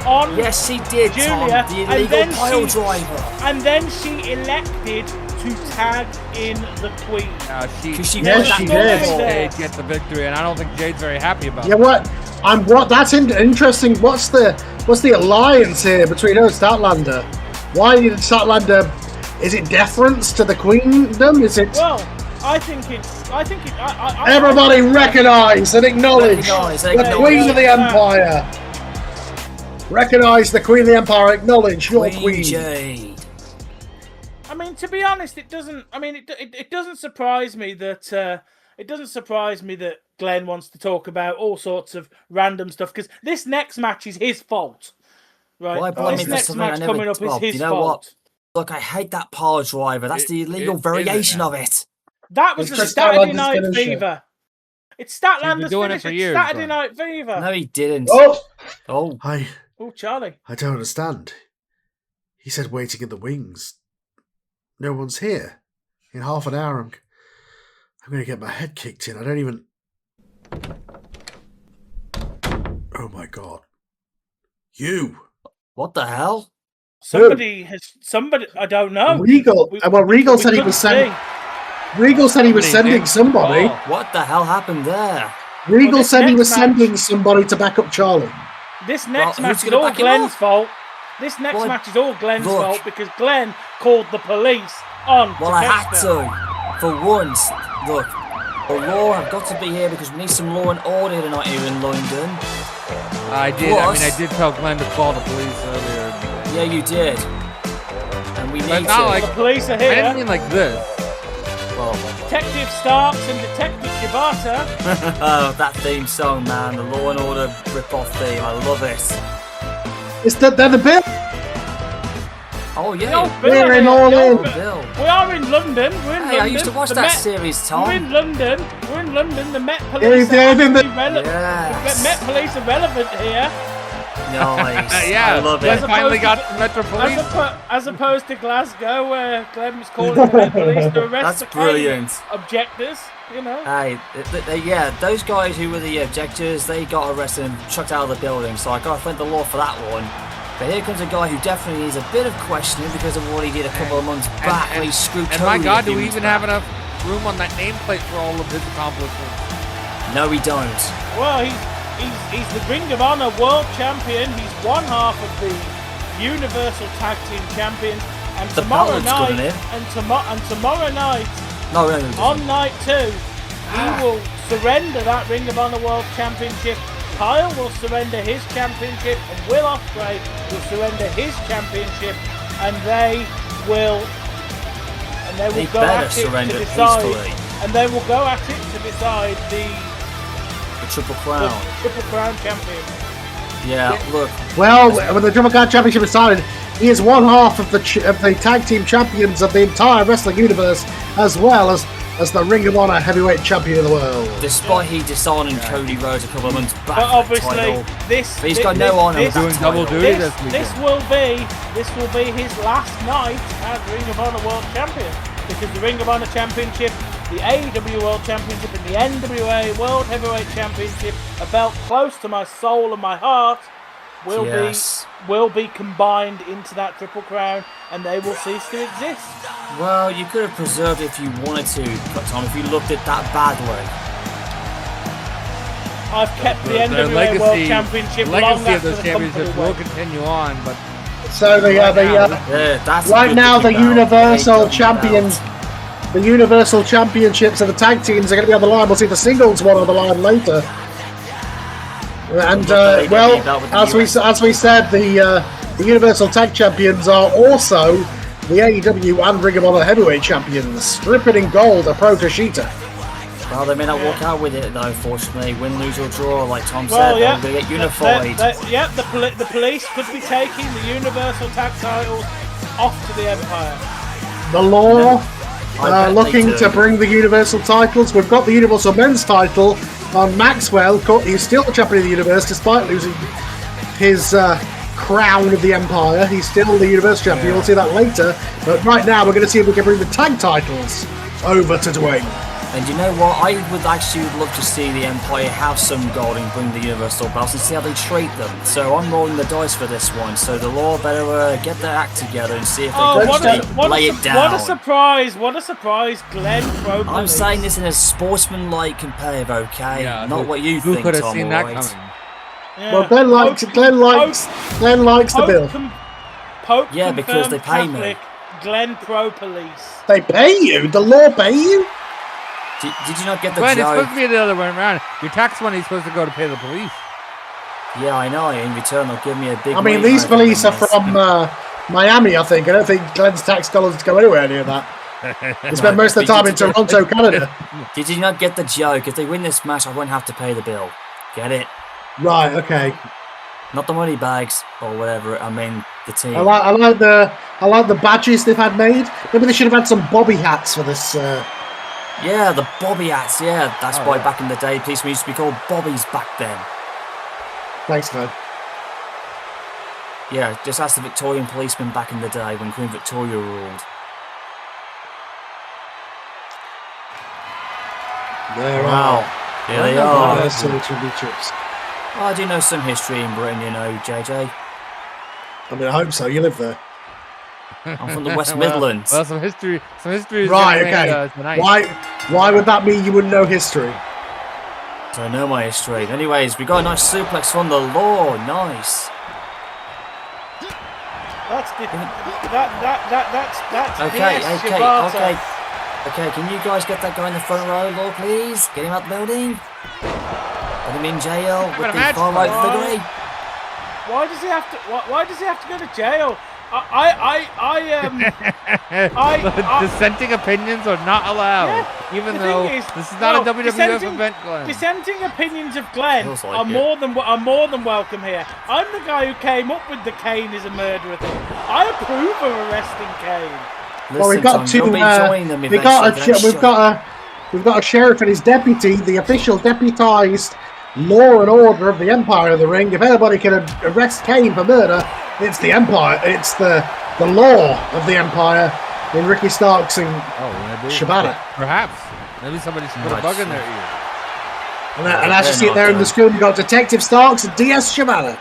on Yes, she did, Giulia, Tom. The illegal pile driver. And then she elected to tag in the Queen. She did. Jade get the victory, and I don't think Jade's very happy about it. Yeah, that's interesting. What's the alliance here between her and Statlander? Why did Statlander? Is it deference to the Queendom? Is it? Well, I think it. Everybody recognise and acknowledge the Queen of the Empire. Recognise the Queen of the Empire. Acknowledge your Queen. Jade. I mean, to be honest, it doesn't. I mean, it doesn't surprise me that. It doesn't surprise me that Glenn wants to talk about all sorts of random stuff because this next match is his fault. Right. This next match coming up is his fault. Look, I hate that pile driver. That's the illegal variation of it. That was the Saturday Night Fever. It's Statlander's finish. For years, Saturday Night Fever. No, he didn't. Oh. Charlie. I don't understand. He said waiting in the wings. No one's here. In half an hour, I'm going to get my head kicked in. I don't even... Oh my God. You! What the hell? Somebody, I don't know. Regal. Regal said he was sending... Regal said he was sending somebody. What the hell happened there? Regal said he was sending somebody to back up Charlie. This next match is all Glenn's fault. This next match is all Glenn's fault because Glenn called the police on Well, I had to. For once. Look, the law have got to be here because we need some law and order tonight here in London. I did tell Glenn to call the police earlier. Yeah, you did. And we need to. The police are here. I didn't mean like this. Well, Detective Starks and Detective Shibata. Oh, that theme song, man. The Law and Order rip-off theme. I love it. They're the Bill. Oh, yeah. We're in all in. We are in London. We're in London. I used to watch that series, Tom. We're in London. The Met Police. The Met Police are relevant here. Nice. Yeah, I love Glenn it. finally got the Metro Police. As opposed to Glasgow, where Glenn was calling the police to arrest the brilliant. objectors, you know. Hey, yeah, those guys who were the objectors, they got arrested and chucked out of the building, so I gotta thank the law for that one. But here comes a guy who definitely needs a bit of questioning because of what he did a couple of months back when he screwed And Cody my God, a few do we months even back. have enough room on that nameplate for all of his accomplishments? No, we don't. Well, he's the Ring of Honor World Champion. He's one half of the Universal Tag Team Champions. And The tomorrow balance night, good, and tomorrow night, No. on night 2, he will surrender that Ring of Honor World Championship. Kyle will surrender his championship, and Will Ospreay will surrender his championship, and they will They go better at it surrender to decide. peacefully. And they will go at it to decide the Triple Crown. Triple Crown champion. Yeah, look. Well, when the Triple Crown Championship is started, he is one half of the tag team champions of the entire wrestling universe, as well as the Ring of Honor heavyweight champion of the world. Despite he dishonoring Cody Rhodes a couple of months back, But obviously, but he's this got no honor this, with that Doing double title. duty this, this this weekend. will be his last night as Ring of Honor World Champion, because the Ring of Honor Championship, the AEW World Championship, and the NWA World Heavyweight Championship, a belt close to my soul and my heart, will be combined into that Triple Crown, and they will cease to exist. Well, you could have preserved it if you wanted to, Tom, if you looked at that badly. I've kept the Their NWA World Championship long legacy of after those the company championships will went. continue on, but So That's a right good now the thing about Universal AEW Champions, belt. the Universal Championships of the tag teams are going to be on the line. We'll see the singles one on the line later. And well, as we said, the Universal Tag Champions are also the AEW and Ring of Honor Heavyweight Champions. Stripping in gold, a ProtoShita. Well, they may not walk out with it though, fortunately. Win, lose or draw, like Tom Well, said, yeah, they'll get unified. The police could be taking the Universal Tag titles off to the Empire. The Law I bet they looking do. to bring the Universal titles. We've got the Universal Men's title on Maxwell. He's still the champion of the universe despite losing his crown of the Empire. He's still the Universal champion. We'll see that later. But right now, we're going to see if we can bring the tag titles over to Dwayne. And you know what? I would actually love to see the Empire have some gold and bring the Universal belts and see how they treat them. So I'm rolling the dice for this one. So the Law better get their act together and see if they can lay it down. What a surprise! What a surprise! Glenn Propolis. I'm saying this in a sportsman-like comparative, okay? yeah, Not what you who think, could have Tom, seen that alright? coming? Yeah. Well, Glenn likes the bill. Pope Yeah, because they pay me. Catholic, Glenn Propolis. They pay you? The Law pay you? Did you not get the Glenn, it's joke? supposed to be the other way around. Your tax money is supposed to go to pay the police. Yeah, I know. In return, they'll give me a big. I mean, wage these for police are this. from Miami, I think. I don't think Glenn's tax dollars go anywhere near that. They spend most of the time in Toronto, Canada. Did you not get the joke? If they win this match, I won't have to pay the bill. Get it? Right, okay. Not the money bags or whatever. I mean, the team. I like the badges they've had made. Maybe they should have had some bobby hats for this. Yeah, the Bobby hats. Yeah, that's why back in the day, policemen used to be called Bobbies back then. Thanks, Glenn. Yeah, just ask the Victorian policemen back in the day when Queen Victoria ruled. There Wow. Here they are. Championships. I do know some history in Britain, you know, JJ. I mean, I hope so. You live there. I'm from the West Midlands. Well, some history is Right, gonna okay. make, tonight. Why would that mean you wouldn't know history? So I know my history. Anyways, we got a nice suplex from the Law. Nice. That's Okay, can you guys get that guy in the front row, Law, please? Get him out the building. Put him in jail with the far right figure. Why does he have to? Why does he have to go to jail? Dissenting opinions are not allowed, Yeah, even the though thing is, this is not a WWF dissenting- event, Glenn. Dissenting opinions of Glenn Feels like are it. more than welcome here. I'm the guy who came up with the Kane is a murderer thing. I approve of arresting Kane. Well, we've got two. We've got a sheriff and his deputy, the official deputised law and order of the Empire of the Ring. If anybody can arrest Kane for murder, it's the Empire. It's the law of the Empire in Ricky Starks and Shibata. Perhaps. Maybe somebody should put a bug in their ear. And as you see it there in the screen, you've got Detective Starks and DS Shibata.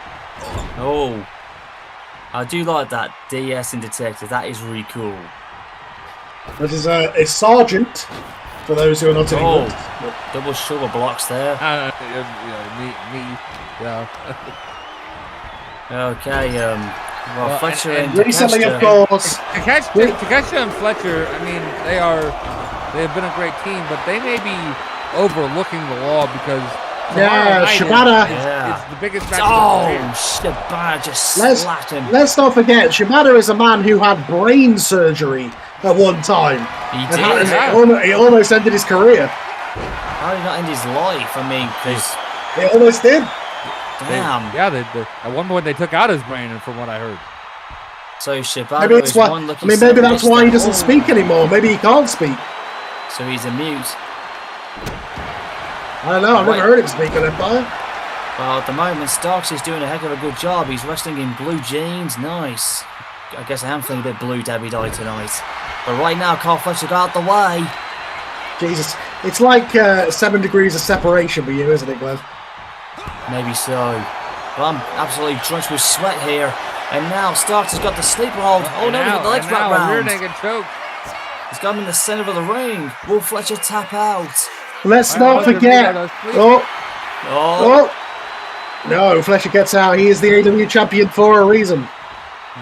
Oh, I do like that. DS and Detective. That is really cool. This is a sergeant, for those who are not in England. Double shoulder blocks there. Okay, well, Fletcher and recently, of Takeshita. course. Takeshita and Fletcher, I mean, they have been a great team, but they may be overlooking the law because Shibata. It's the biggest match. Shibata just slapped him. Let's not forget, Shibata is a man who had brain surgery at one time. He did. He almost ended his career. How did he not end his life? I mean, because It almost did. damn. At one point they took out his brain, from what I heard. So Shibata Maybe it's is why. one lucky. Maybe that's son why he missed doesn't it. speak anymore. Maybe he can't speak. So he's a mute. I don't know. I've never heard him speak on Empire. Well, at the moment, Starks is doing a heck of a good job. He's wrestling in blue jeans. Nice. I guess I am feeling a bit blue Debbie Dye tonight. But right now, Carl Fletcher got out the way. Jesus, it's like 7 degrees of separation for you, isn't it, Glenn? Maybe so. But I'm absolutely drenched with sweat here. And now Starks has got the sleeper hold. Oh no, he's got the legs wrapped Rear round. naked choke. He's got him in the centre of the ring. Will Fletcher tap out? Let's not forget. Oh, no, Fletcher gets out. He is the AEW champion for a reason.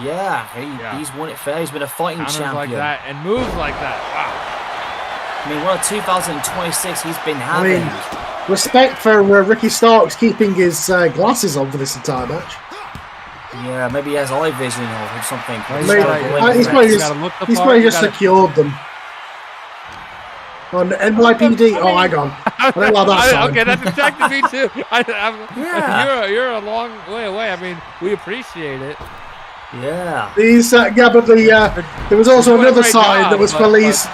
Yeah, he's won it fair. He's been a fighting Counters champion. like that and moves like that. Wow. I mean, what a 2026 he's been having. Respect for Ricky Starks keeping his glasses on for this entire match. Yeah, maybe he has eye vision or something. He's probably just secured them. On NYPD. Oh, hang on. I don't like that sign. Okay, that distracted me too. You're a long way away. I mean, we appreciate it. Yeah. But there was also another sign that was police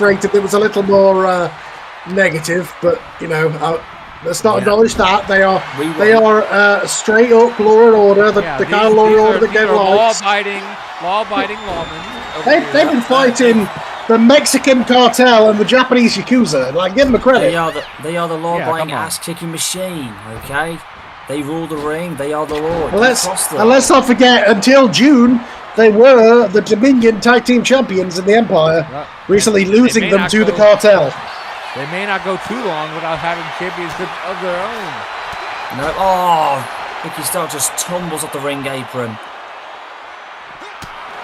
rated. That was a little more negative, but let's not acknowledge that they are straight up law and order. The kind of law and order that gave lives. Law-abiding lawmen. They've been fighting the Mexican cartel and the Japanese Yakuza. Like, give them a credit. They are the law-abiding ass-kicking machine. Okay. They rule the ring. They are the law. And let's not forget, until June, they were the Dominion Tag Team Champions in the Empire, recently losing them to the Cartel. They may not go too long without having championships of their own. No. Oh, Ricky Starks just tumbles off the ring apron.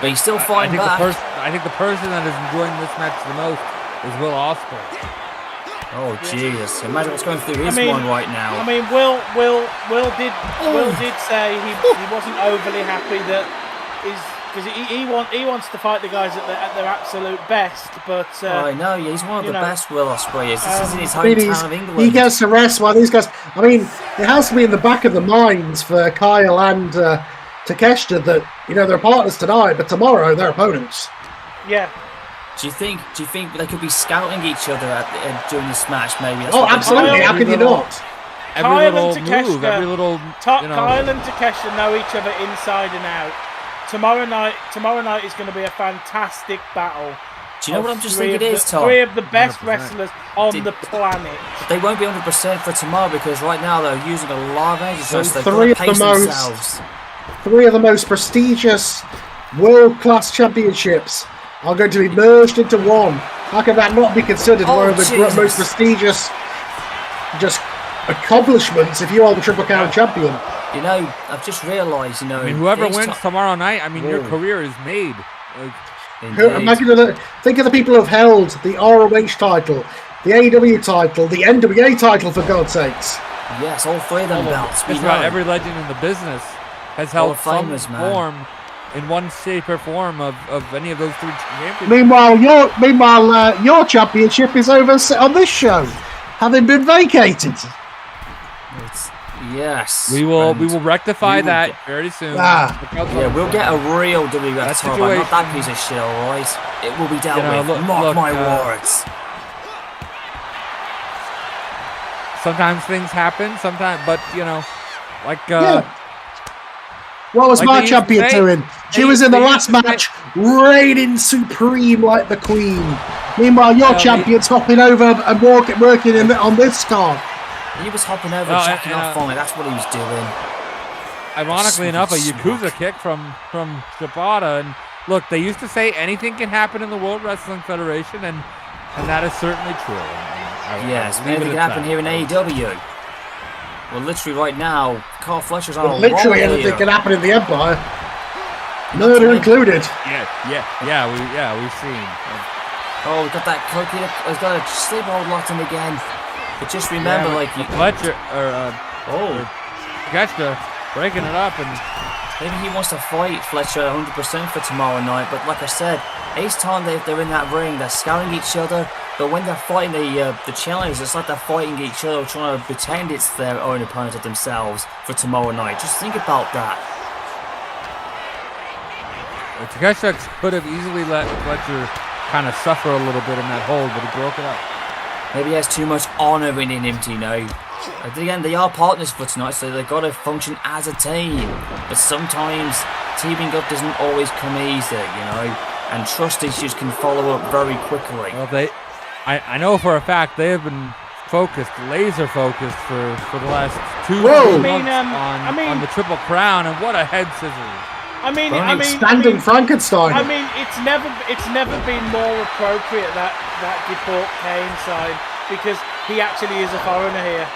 But he's still fighting back. I think the person that is enjoying this match the most is Will Ospreay. Oh Jesus! Imagine what's going through his mind right now. I mean, Will did say he wasn't overly happy that because he wants to fight the guys at their absolute best. But I know, he's one of the best. Will Ospreay is. This is in his hometown of England. He gets to rest while these guys. I mean, it has to be in the back of the minds for Kyle and Takeshita that they're partners tonight, but tomorrow they're opponents. Yeah. Do you think they could be scouting each other during this match? Maybe. That's absolutely. How can you not? Every little move, every little. Kyle and Takeshita know each other inside and out. Tomorrow night is going to be a fantastic battle. Do you know what I'm just thinking it is, Tom? 3 of the best 100%. Wrestlers on the planet. They won't be 100% for tomorrow because right now they're using a lot of energy, so they've got to pace themselves. 3 of the most prestigious world-class championships are going to be merged into one. How can that not be considered one of the most prestigious accomplishments if you are the Triple Crown champion? I've just realised, whoever wins tomorrow night, your career is made. Think of the people who have held the ROH title, the AEW title, the NWA title, for God's sakes. Yes, all 3 of them belts. That's right, every legend in the business has held some form in one shape or form of any of those 3 championships. Meanwhile, your championship is over on this show, having been vacated. Yes. We will rectify that very soon. We'll get a real WWF title, not that piece of shit, alright? It will be dealt with. Mark my words. sometimes things happen. But What was like my they used to champion say- doing? She was in the last match, reigning supreme like the queen. Meanwhile, your champion's hopping over and working on this card. He was hopping over, jacking off on it. That's what he was doing. Ironically enough, a Yakuza kick from Shibata. And look, they used to say anything can happen in the World Wrestling Federation, and that is certainly true. Yes, anything can happen here in AEW. Well, literally right now, Carl Fletcher's on a roll Literally here. anything can happen in the Empire. Murder included. We've seen. Oh, we got that Koki. He's got a sleep hold locked in again. But just remember, Fletcher or Takeshita breaking it up, and maybe he wants to fight Fletcher 100% for tomorrow night. But like I said, each time they're in that ring, they're scouting each other. But when they're fighting the challenge, it's like they're fighting each other, trying to pretend it's their own opponent of themselves for tomorrow night. Just think about that. Takeshita could have easily let Fletcher kind of suffer a little bit in that hold, but he broke it up. Maybe he has too much honor in him, Tino. Again, they are partners for tonight, so they've got to function as a team. But sometimes teaming up doesn't always come easy, and trust issues can follow up very quickly. Well, I know for a fact they have been laser focused for the last 2 months on the Triple Crown, and what a head scissors. Standing Frankenstein. It's never been more appropriate that deport Kane side, because he actually is a foreigner here.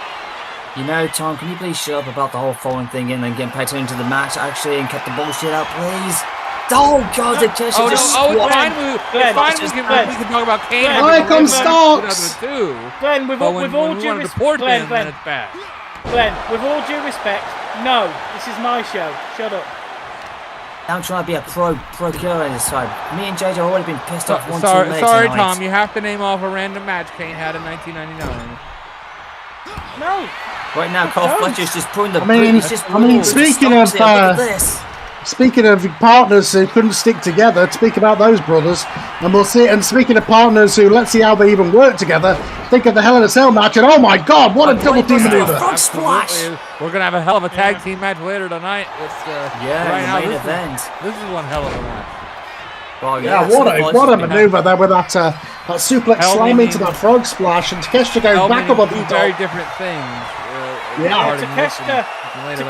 Tom, can you please shut up about the whole foreign thing and then get paid attention to the match actually and cut the bullshit out, please? Oh God, the Kesha just it's fine. We can talk about Kane. Here comes Starks. Glenn, with all due respect, Glenn, with all due respect, no, this is my show. Shut up. I'm trying to be a pro killer this time. Me and JJ have already been pissed off one too many Sorry, tonight. Tom. You have to name off a random match Kane had in 1999. No. Right now, Carl Fletcher's just putting the. Speaking of partners who couldn't stick together, speak about those brothers, and speaking of partners who, let's see how they even work together. Think of the Hell in a Cell match, and oh my God, what a double team maneuver! Frog splash. We're gonna have a hell of a tag team match later tonight. Main event. This is one hell of a match. Well, what a maneuver there with that suplex slam into that frog splash, and Takeshita goes back up on the top. Very different things. Takeshita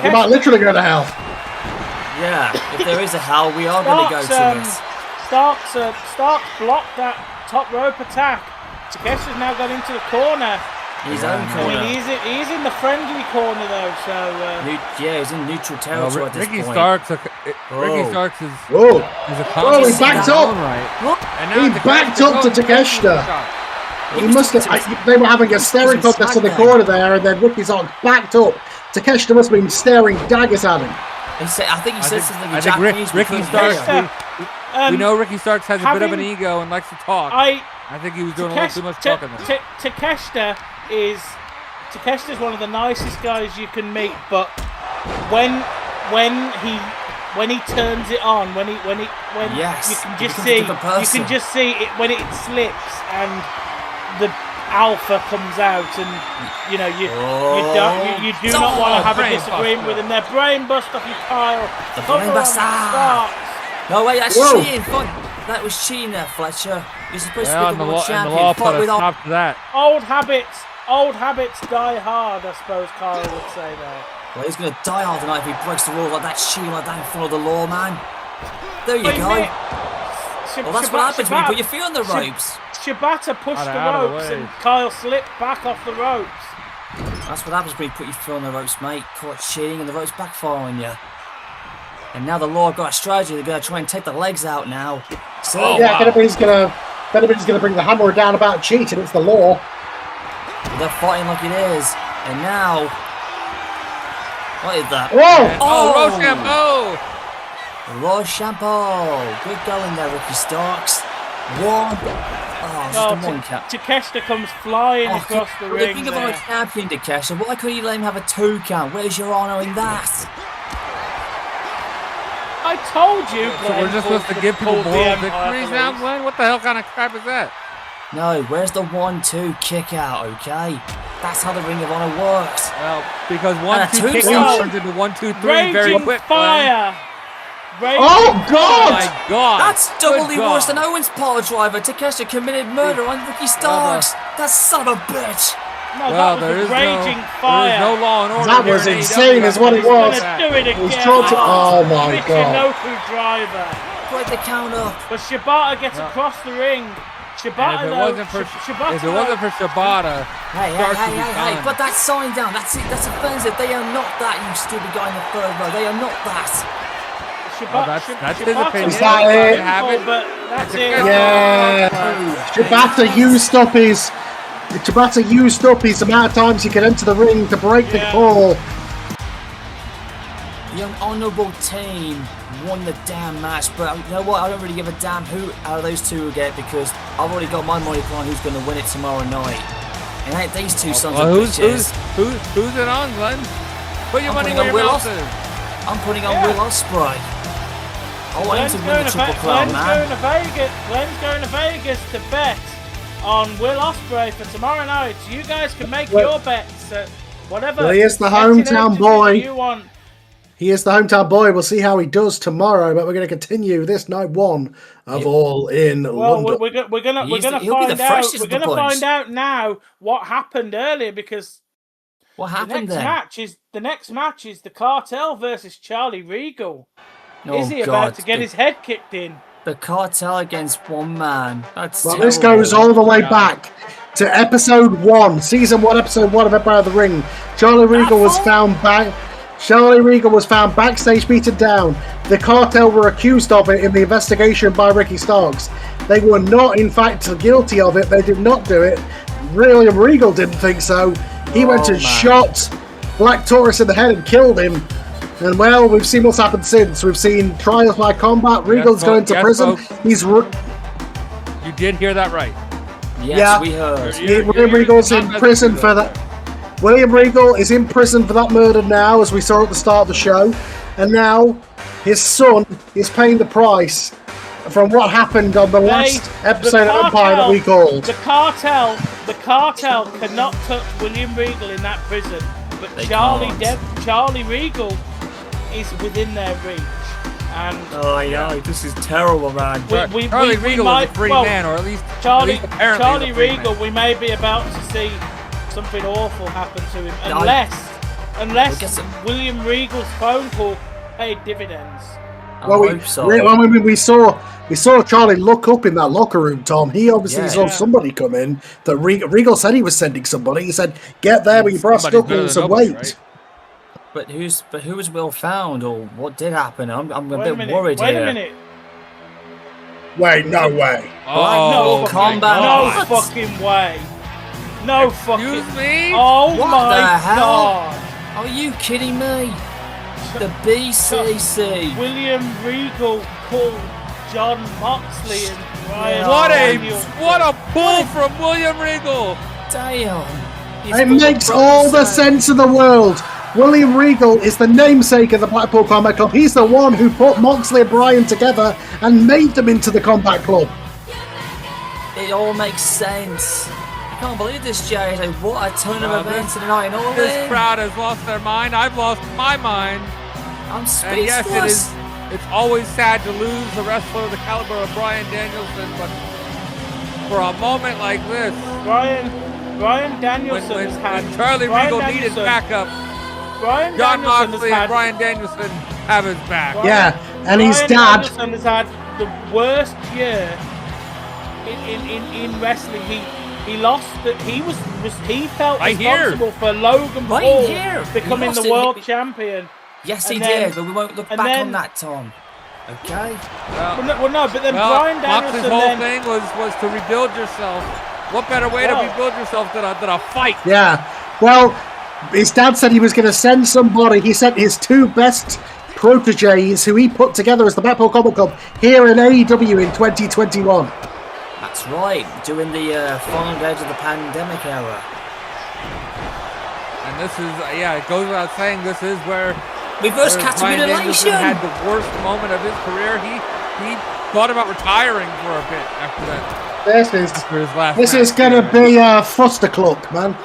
You might literally go to hell. Yeah, if there is a hell, we are going to go to it. Starks blocked that top rope attack. Takeshita's now got into the corner. His own corner. He's in the friendly corner though, so. He's in neutral territory at this Ricky point. Starks is a he backed up. He backed up to Takeshita. He must have. They were having a staring contest in the corner there, and then Ricky Starks backed up. Takeshita must have been staring daggers at him. I think he said something in Japanese. Ricky Starks. We know Ricky Starks has a bit of an ego and likes to talk. I think he was doing a little too much talking there. Takeshita is one of the nicest guys you can meet, but when he turns it on, when you can just see it when it slips and the alpha comes out, and you do not want to have a disagreement with him. Their brain bust off you, Kyle. The brain buster. No way, that's cheating. That was cheating there, Fletcher. You're supposed to be the world champion. Put a stop to that. Old habits die hard, I suppose Kyle would say there. Well, he's going to die hard tonight if he breaks the rules like that, cheating like that in front of the law, man. There you go. Well, that's what happens when you put your feet on the ropes. Shibata pushed the ropes and Kyle slipped back off the ropes. That's what happens when you put your foot on the ropes, mate. Caught cheating and the ropes backfire on you. And now the Law have got a strategy. They're going to try and take the legs out now. So, anybody's going to bring the hammer down about cheating. It's the Law. They're fighting like it is. And now... What is that? Rochambeau. Good going there, Ricky Starks. One count. Takeshita comes flying across the ring. Think about a champion, Takeshita. Why couldn't you let him have a 2 count? Where's your honour in that? I told you, Glenn. So we're just supposed to give people moral victories now, Glenn? What the hell kind of crap is that? No, where's the 1-2 kick out, okay? That's how the Ring of Honor works. Well, because 1-2 kick tombstone. out turns into 1-2-3 very Raging quick. fire. Raging Oh, Oh God! my God! That's doubly Good God. worse than Owen's power driver. Takeshita committed murder on Ricky Starks. That son of a bitch. No, Well, that there was is a raging fire. There is no law and order. That here was in insane, AEW. is what it He's was. gonna do it He's again. trying to. Oh my God! Michinoku driver. Break the count up. But Shibata gets across the ring. Shibata, And if it though, wasn't for Shibata, if it wasn't for Shibata, Hey, Starks would be hey, done. put that sign down. That's it. That's offensive. They are not that, you stupid guy in the third row. They are not that. that's his opinion. Is that it? Have it. But that's it. Yeah, Shibata used up his amount of times he could enter the ring to break the call. The unhonourable team won the damn match, but you know what? I don't really give a damn who out of those two will get because I've already got my money on who's going to win it tomorrow night. And ain't these two sons of bitches. Who's it on, Glenn? Put your I'm money putting where on your Will mouth is. I'm putting on Will Ospreay. I want him to win the Triple Crown, man. Glenn's going to Vegas to bet on Will Ospreay for tomorrow night. You guys can make your bets. Whatever. Well, he is the betting hometown agency boy. You want. He is the hometown boy. We'll see how he does tomorrow, but we're going to continue this night one of All In Well, London. we're gonna He'll be the find out. freshest We're of the gonna bunch. find out now what happened earlier because What the happened next then? match is the Cartel versus Charlie Regal. Oh, Is he God. about to get his head kicked in? The Cartel against one man. That's Well, terrible. this goes all the way back to episode 1, season 1, episode 1 of Empire of the Ring. Charlie Regal was found backstage beaten down. The Cartel were accused of it in the investigation by Ricky Starks. They were not, in fact, guilty of it. They did not do it. William Regal didn't think so. He went and shot Black Taurus in the head and killed him. And well, we've seen what's happened since. We've seen trials by combat. Regal's going to prison. Folks. You did hear that right. Yes, we heard. William Regal's in prison for that. William Regal is in prison for that murder now, as we saw at the start of the show. And now his son is paying the price from what happened on the last episode of Empire that we called. The Cartel cannot touch William Regal in that prison, but Charlie Regal is within their reach. And oh, I know, this is terrible, man. Charlie Regal is a free man, or at least Charlie apparently Regal, we may be about to see something awful happen to him, unless William Regal's phone call paid dividends. Well, we saw Charlie look up in that locker room, Tom. He obviously saw somebody come in. That Regal said he was sending somebody. He said, "Get there with your brass knuckles and wait." Right? But who was Will found, or what did happen? I'm a bit worried Wait here. a minute. Wait, no way. No fucking way. No fucking. Excuse me? Oh What my the hell? God. Are you kidding me? The BCC. William Regal called John Moxley and Brian What a pull from William Regal! Damn. It makes all the sense in the world. William Regal is the namesake of the Blackpool Combat Club. He's the one who put Moxley and Bryan together and made them into the Combat Club. It all makes sense. I can't believe this, Jade. What a turn of events tonight. And all This crowd has lost their mind. I've lost my mind. I'm And speechless. yes, it's always sad to lose a wrestler of the caliber of Bryan Danielson, but for a moment like this, Bryan Danielson when has had Charlie Bryan Regal Danielson- needed backup, Bryan John Danielson Moxley has and had, Bryan Danielson have his back. Yeah, and his Bryan dad. Danielson has had the worst year in wrestling. He lost. He felt responsible for Logan Paul becoming the world champion. Yes, he And then- did, but we won't look and back then- on that, Tom. Okay? Well, no, but then Bryan Moxley's Danielson whole then... thing was to rebuild yourself. What better way to rebuild yourself than a fight? Yeah. Well, his dad said he was going to send somebody. He sent his two best proteges, who he put together as the Blackpool Combat Club, here in AEW in 2021. That's right, during the final days of the pandemic era. And this is, it goes without saying, this is where reverse Bryan Danielson capitulation had the worst moment of his career. He thought about retiring for a bit after that This is gonna be a fustercluck, man.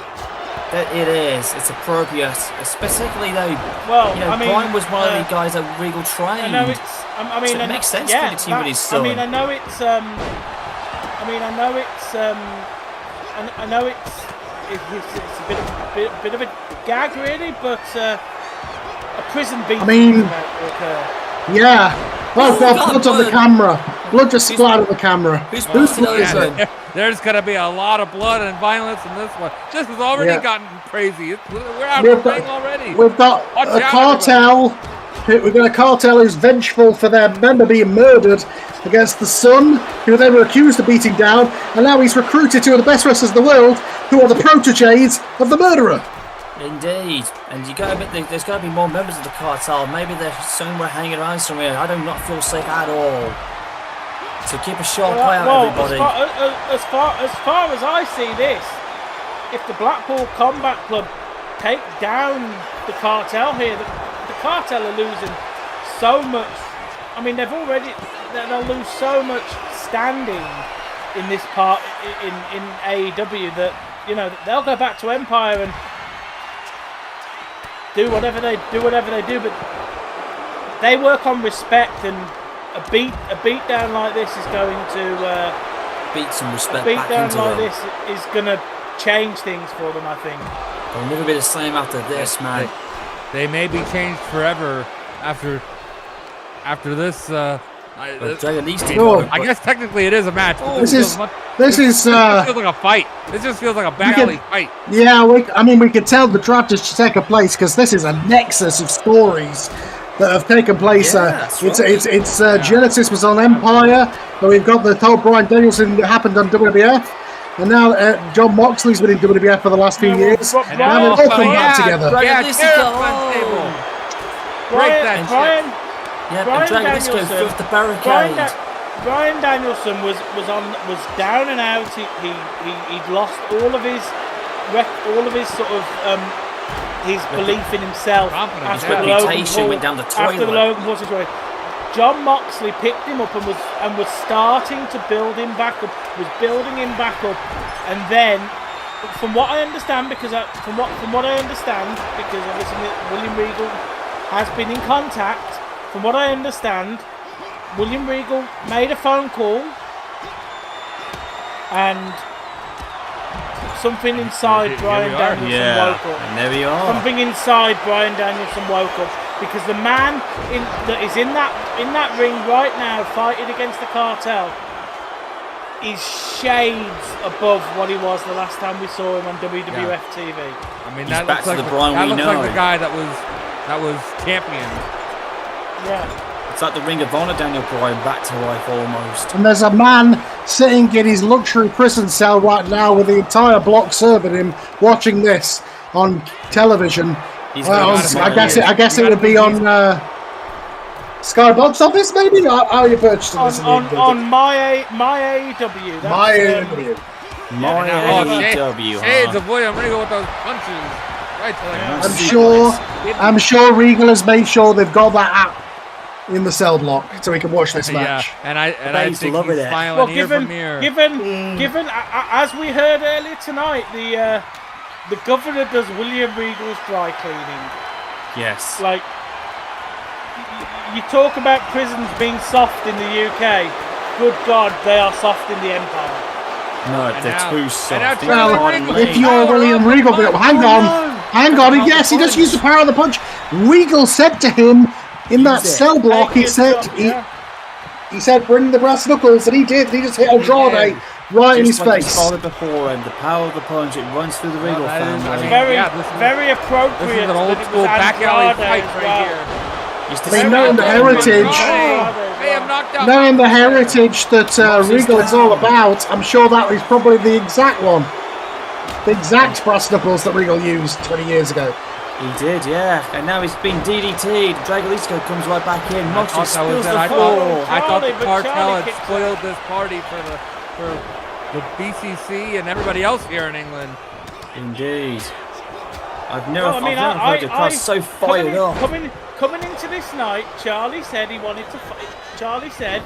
It is. It's appropriate, specifically though. Well, you know, Brian was one of the guys that Regal trained. I know it's. So it makes sense for the team with his son. I mean, I know it's. I know it's a bit of a gag, really, but a prison beating. I mean, will occur. Yeah. Oh, blood on the camera. Blood just splattered on the camera. Who's blood? There's going to be a lot of blood and violence in this one. This has already gotten crazy. We're out of the ring already. We've got a cartel. We've got a cartel who's vengeful for their member being murdered against the son, who they were accused of beating down, and now he's recruited two of the best wrestlers in the world, who are the proteges of the murderer. Indeed, and there's got to be more members of the cartel. Maybe they're somewhere hanging around somewhere. I do not feel safe at all. So keep a sharp eye out, everybody. As far as I see this, if the Blackpool Combat Club take down the cartel here, the cartel are losing so much. I mean, they'll lose so much standing in this part in AEW that, you know, they'll go back to Empire and do whatever they do, but they work on respect, and a beat down like this is going to beat some respect. A beat back down into like them. this is going to change things for them, I think. They'll never be the same after this, man. They may be changed forever after this. Dralístico. I guess technically it is a match. This feels like a fight. This just feels like a back alley fight. Yeah, we could tell the draft is taking place because this is a nexus of stories that have taken place. Genesis was on Empire, but we've got the whole Bryan Danielson that happened on WWF, and now John Moxley's been in WWF for the last few years. And now they've all come back together. Dralístico through the barricade. Bryan Danielson was down and out. He'd lost all of his sort of his belief in himself. His reputation went down the toilet. After the Logan Paul situation, John Moxley picked him up and was starting to build him back up. Was building him back up, and then, from what I understand, because obviously William Regal has been in contact. From what I understand, William Regal made a phone call, and something inside Bryan Danielson woke up. And there we are. Something inside Bryan Danielson woke up, because the man that is in that ring right now, fighting against the cartel, is shades above what he was the last time we saw him on WWF TV. I mean, He's that back looks to like the Bryan we know. like the guy that was champion. Yeah. It's like the Ring of Honor Daniel Bryan back to life almost. And there's a man sitting in his luxury prison cell right now with the entire block serving him, watching this on television. I guess it would be on Sky Box Office, maybe? How are you purchasing this? On my AEW. My AEW. My AEW. Shades of William Regal with those punches. Right to the I'm sure Regal has made sure they've got that app in the cell block so we can watch this match. Yeah, and I think he's smiling ear from ear. Given, as we heard earlier tonight, the governor does William Regal's dry cleaning. Yes. Like, you talk about prisons being soft in the UK. Good God, they are soft in the Empire. No, they're too soft. Well, if you're William Regal, hang on. Yes, he does use the power of the punch. Regal said to him in that cell block, he said, bring the brass knuckles, and he did. He just hit Andrade right in his face. Before him, the power of the punch, it runs through the Regal family. Very appropriate. This is an old school back alley fight right here. Knowing the heritage, that Regal is all about, I'm sure that was probably the exact one. The exact brass knuckles that Regal used 20 years ago. He did, yeah. And now he's been DDT'd. Dralístico comes right back in. Moxley spills the floor. I thought the Cartel had spoiled this party for the BCC and everybody else here in England. Indeed. I've never heard the crowd so fired up. Coming into this night, Charlie said he wanted to fight. Charlie said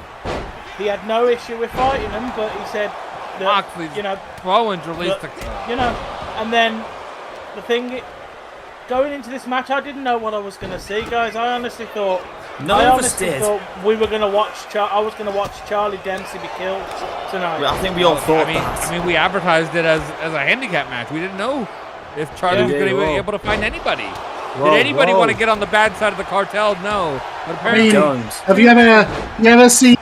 he had no issue with fighting them, but he said Moxley's throwing Dralístico. And then the thing, going into this match, I didn't know what I was going to see, guys. I honestly thought we were going to watch. I was going to watch Charlie Dempsey be killed tonight. I think we all thought that. I mean, we advertised it as a handicap match. We didn't know if Charlie was going to be able to find anybody. Did anybody want to get on the bad side of the Cartel? No. But apparently, have you ever seen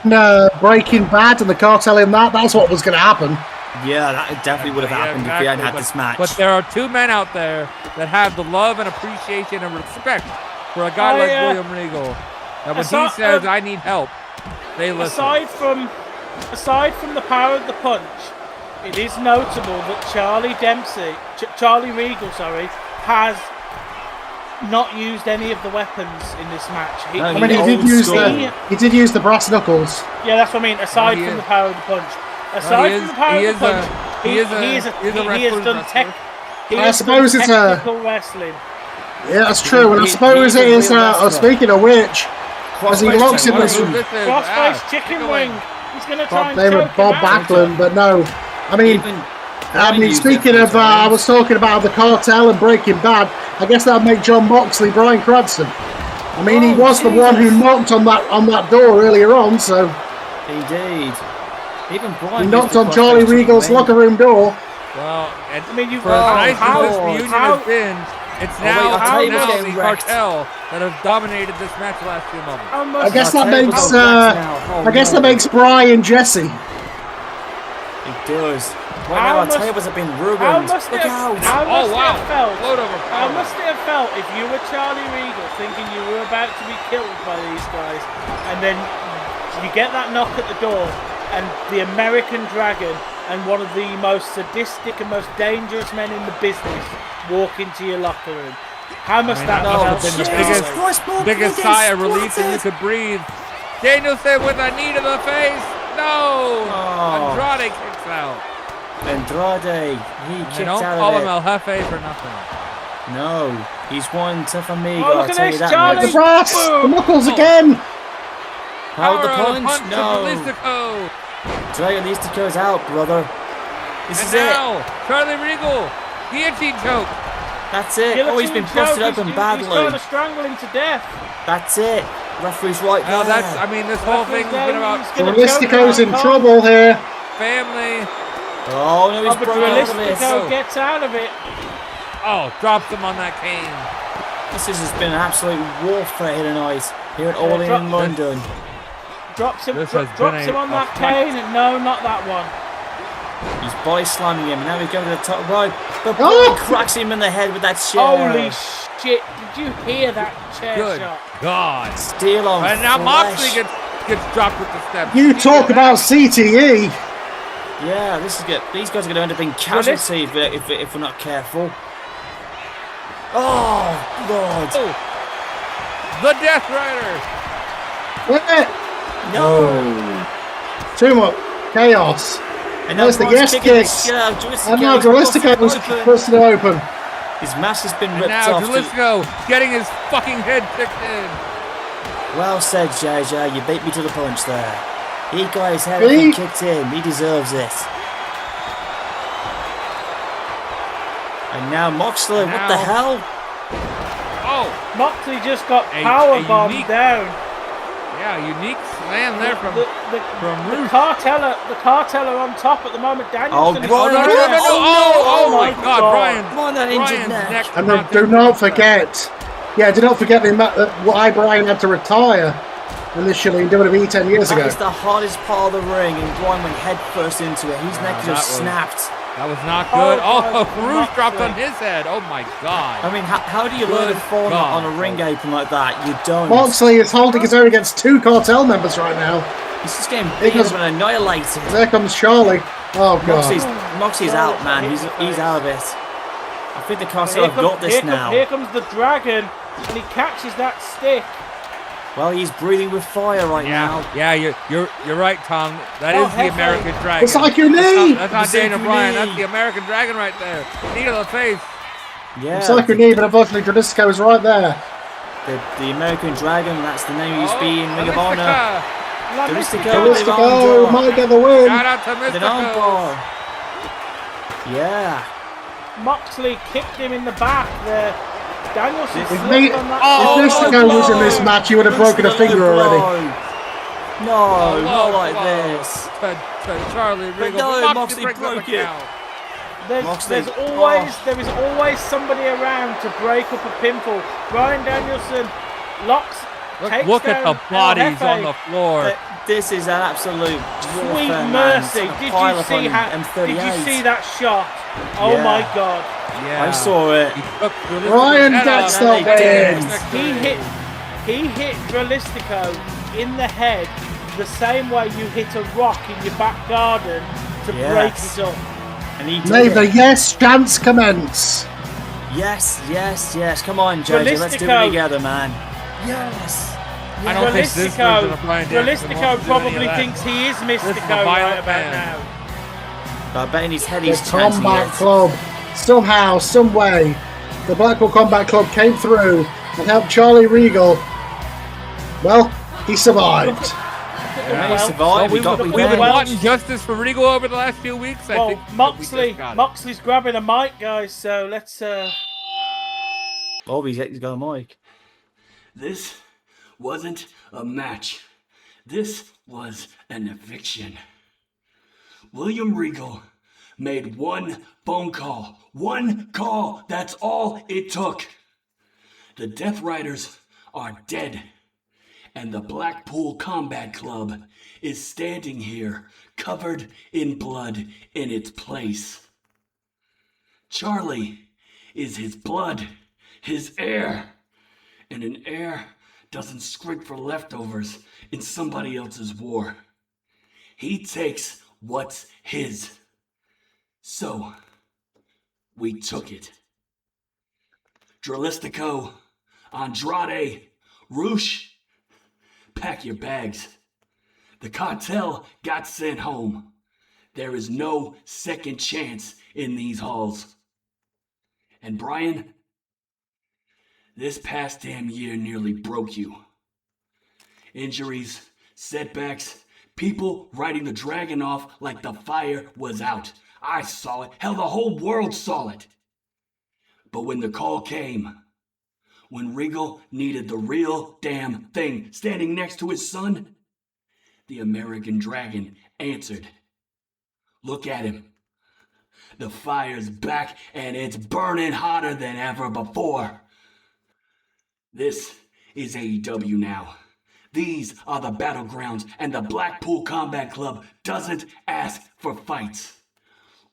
Breaking Bad and the Cartel in that? That's what was going to happen. Yeah, that definitely would have happened if we hadn't had this match. But there are two men out there that have the love and appreciation and respect for a guy like William Regal. And when he says, I need help, they listen. Aside from the power of the punch, it is notable that Charlie Regal, has not used any of the weapons in this match. He did use the brass knuckles. Yeah, that's what I mean. Aside from the power of the punch, he has done technical wrestling. Yeah, that's true. And I suppose it is. Speaking of which, as he locks him with some crossface chicken wing, he's going to try and choke Bob Backlund, but no. I mean, speaking of, I was talking about the Cartel and Breaking Bad. I guess that'd make John Moxley Bryan Cranston. I mean, he was the one who knocked on that door earlier on, so. Indeed. Even Bryan. He knocked on Charlie Regal's locker room door. Well, for as nice as this reunion has been, it's now the Cartel that have dominated this match the last few moments. I guess that makes Bryan Jesse. It does. Well, now our tables have been ruined. How must it have felt if you were Charlie Regal thinking you were about to be killed by these guys, and then you get that knock at the door, and the American Dragon and one of the most sadistic and most dangerous men in the business walk into your locker room? How must that have been the biggest sigh of relief that you could breathe? Daniel said with a knee to the face. No! Andrade kicks out. Andrade, he kicked out of it. Don't call him El Jefe for nothing. No, he's one tough amigo. Oh, look at this, Charlie! The brass! The knuckles again! Power the punch? No. Dralístico. Dralístico's out, brother. This is now, Charlie Regal, guillotine choke. That's it. He's been busted open badly. He's trying to strangle him to death. That's it. Referee's right there. This whole thing's been about. Dralístico's in trouble here. Family. Oh no, he's Dralístico gets out of it. Oh, drops him on that cane. This has been an absolute warfare here tonight, here at All In London. Drops him on that cane, and no, not that one. He's body slamming him, and now he's going to the top rope. But Bryan cracks him in the head with that chair. Holy shit, did you hear that chair shot? God. Steel on and now Moxley gets dropped with the steps. You talk about CTE. Yeah, this is good. These guys are going to end up being casualties if we're not careful. Oh, Lord. Oh. The Death Rider. No. Too much chaos. And now the yes kicks. And now Dralístico was busted open. His mask has been ripped off. And now Dralístico getting his fucking head kicked in. Well said, JJ. You beat me to the punch there. He got his head kicked in. He deserves it. And now Moxley, what the hell? Oh! Moxley just got powerbombed down. Yeah, unique slam there from Ruth. The Cartel are on top at the moment. Danielson Oh my God, Bryan. Come on, that injured neck. And do not forget why Bryan had to retire initially in WWE 10 years ago. That is the hardest part of the ring, and Bryan went head first into it. His neck just snapped. That was not good. Ruth dropped on his head. Oh my God. I mean, how do you learn to fall on a ring apron like that? You don't. Moxley is holding his own against two Cartel members right now. He's just getting beaten and annihilated. There comes Charlie. Oh God. Moxley's out, man. He's out of it. I think the Cartel have got this now. Here comes the Dragon, and he catches that stick. Well, he's breathing with fire right now. Yeah, you're right, Tom. That is the American Dragon. It's like your knee. That's not Daniel Bryan. That's the American Dragon right there. Knee to the face. Yeah. It's like your knee, but unfortunately, Dralístico is right there. The American Dragon. That's the name he used to be in Ring of Honor. Dralístico might get the win. Shout out to Mystico. Yeah. Moxley kicked him in the back there. Danielson If slipped on that. Mystico was in this match, he would have broken a finger already. No, not like this. Charlie Regal. No, Moxley broke it. There is always somebody around to break up a pinfall. Bryan Danielson Look at the bodies on the floor. This is an absolute sweet mercy. Did you see that shot? Oh my God! Yeah. I saw it. Bryan gets the win. He hit Dralístico in the head the same way you hit a rock in your back garden to break it up. And he May the yes chants commence. Yes. Come on, JJ. Let's do it together, man. Yes. I don't think this version of Bryan Danielson Dralístico probably thinks he is Mystico right about now. I bet in his head he's The Combat chanting Club, somehow, some way, the Blackpool Combat Club came through and helped Charlie Regal. Well, he survived. He survived. We've been wanting justice for Regal over the last few weeks. I think Moxley's grabbing a mic, guys. So let's. Oh, he's got a mic. This wasn't a match. This was an eviction. William Regal made one phone call. One call. That's all it took. The Death Riders are dead. And the Blackpool Combat Club is standing here, covered in blood in its place. Charlie is his blood, his heir. And an heir doesn't scrape for leftovers in somebody else's war. He takes what's his. So, we took it. Dralístico, Andrade, Roosh, pack your bags. The cartel got sent home. There is no second chance in these halls. And Bryan, this past damn year nearly broke you. Injuries, setbacks, people riding the dragon off like the fire was out. I saw it. Hell, the whole world saw it. But when the call came, when Regal needed the real damn thing standing next to his son, the American Dragon answered. Look at him. The fire's back and it's burning hotter than ever before. This is AEW now. These are the battlegrounds, and the Blackpool Combat Club doesn't ask for fights.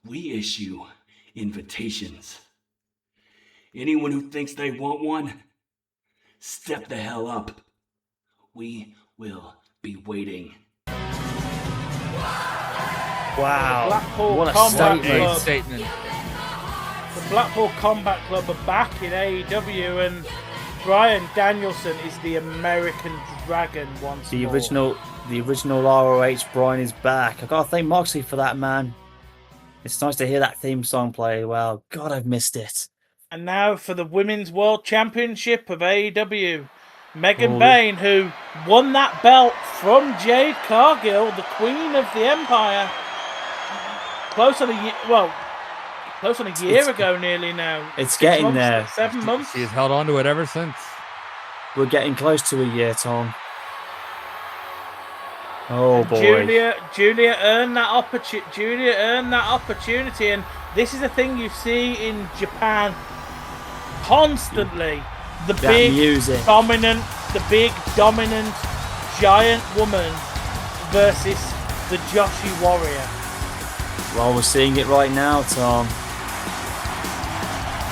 We issue invitations. Anyone who thinks they want one, step the hell up. We will be waiting. Wow. Blackpool what a Combat statement. Club. The Blackpool Combat Club are back in AEW, and Bryan Danielson is the American Dragon once more. The original ROH Bryan is back. I gotta thank Moxley for that, man. It's nice to hear that theme song play. Well, God, I've missed it. And now for the Women's World Championship of AEW. Megan Bayne, who won that belt from Jade Cargill, the Queen of the Empire, close on a year ago nearly now. It's getting there. 7 months. She's held on to it ever since. We're getting close to a year, Tom. Oh boy. Giulia earned that opportunity, and this is a thing you see in Japan constantly. The big dominant giant woman versus the Joshi Warrior. Well, we're seeing it right now, Tom.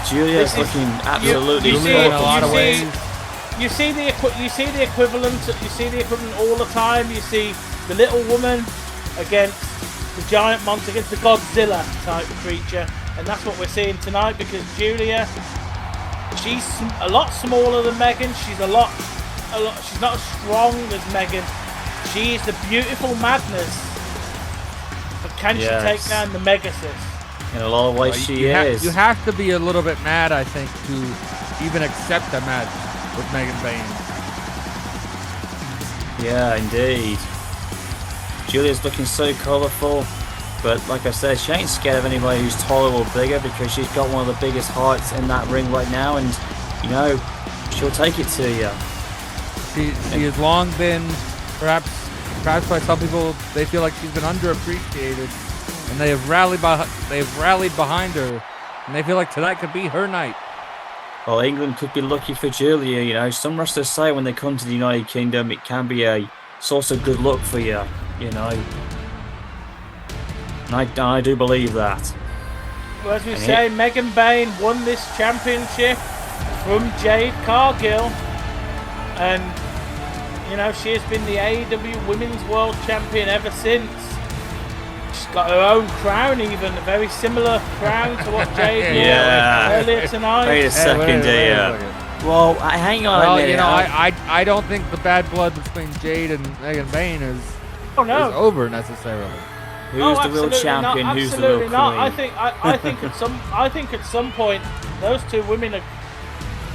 Giulia's looking absolutely in a lot of ways. You see the equivalent all the time. You see the little woman against the giant monster, against the Godzilla type creature, and that's what we're seeing tonight, because Giulia, she's a lot smaller than Megan. She's not as strong as Megan. She is the beautiful madness, but can she take down the Megasis? In a lot of ways, she is. You have to be a little bit mad, I think, to even accept a match with Megan Bayne. Yeah, indeed. Giulia's looking so colourful. But like I said, she ain't scared of anybody who's taller or bigger because she's got one of the biggest hearts in that ring right now, and you know, she'll take it to you. She has long been, perhaps by some people, they feel like she's been underappreciated, and they have rallied behind her, and they feel like tonight could be her night. Well, England could be lucky for Giulia. You know, some wrestlers say when they come to the United Kingdom, it can be a source of good luck for you. You know. I do believe that. Well, as we say, Megan Bayne won this championship from Jade Cargill, and you know she has been the AEW Women's World Champion ever since. She's got her own crown, even a very similar crown to what Jade wore earlier tonight. Wait a second here. Well, hang on a minute. You know, I don't think the bad blood between Jade and Megan Bayne is over necessarily. Who's the real champion? Not. Who's the real queen? Not. I think at some point those two women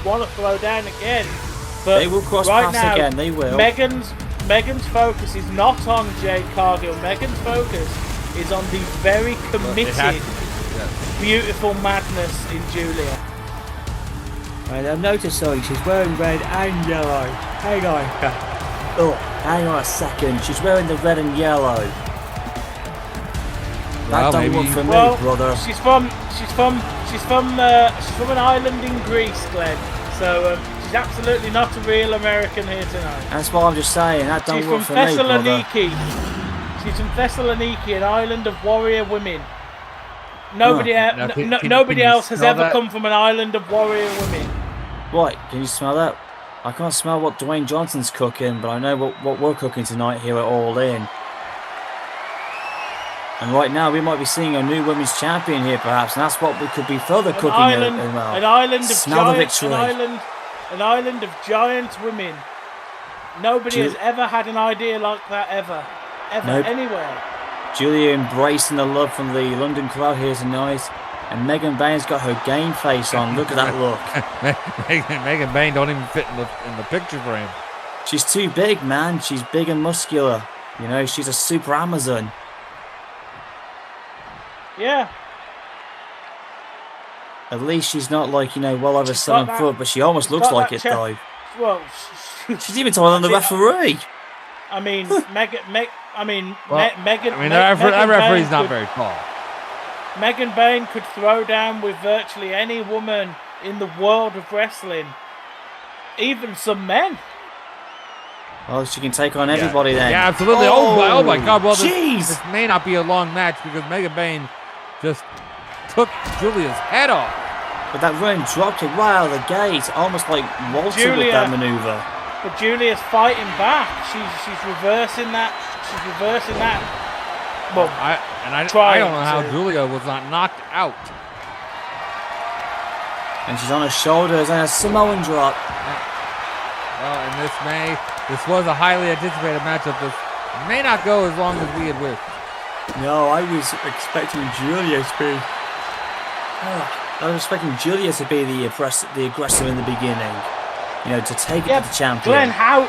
want to throw down again. But they will cross paths again. They will. Megan's focus is not on Jade Cargill. Megan's focus is on the very committed, beautiful madness in Giulia. Right, I've noticed she's wearing red and yellow. Hang on. Hang on a second. She's wearing the red and yellow. That don't work for me, brother. She's from an island in Greece, Glenn. So she's absolutely not a real American here tonight. That's what I'm just saying. That don't work for me, brother. She's from Thessaloniki, an island of warrior women. Nobody else has ever come from an island of warrior women. What? Can you smell that? I can't smell what Dwayne Johnson's cooking, but I know what we're cooking tonight here at All In. And right now, we might be seeing a new women's champion here, perhaps, and that's what we could be further cooking. An island of Smell giants. the victory. An island of giant women. Nobody has ever had an idea like that ever anywhere. Giulia embracing the love from the London crowd here tonight, and Megan Bayne's got her game face on. Look at that look. Megan Bayne don't even fit in the picture frame. She's too big, man. She's big and muscular. You know, she's a super Amazon. Yeah. At least she's not like, well over 7 foot, but she almost looks like it though. Well, she's even taller than the referee. I mean, Megan. That referee's not very tall. Megan Bayne could throw down with virtually any woman in the world of wrestling, even some men. Oh, she can take on everybody then. Yeah, absolutely. Oh my God. Well, this may not be a long match because Megan Bayne just took Giulia's head off. But that running dropkick right out of the gate, almost like Walter with that maneuver. But Giulia's fighting back. She's reversing that. Well, I don't know how Giulia was not knocked out. And she's on her shoulders and a Samoan drop. Well, and this was a highly anticipated matchup. This may not go as long as we had wished. No, I was expecting Giulia to be. I was expecting Giulia to be the aggressor in the beginning. To take it to the champion. Glenn, how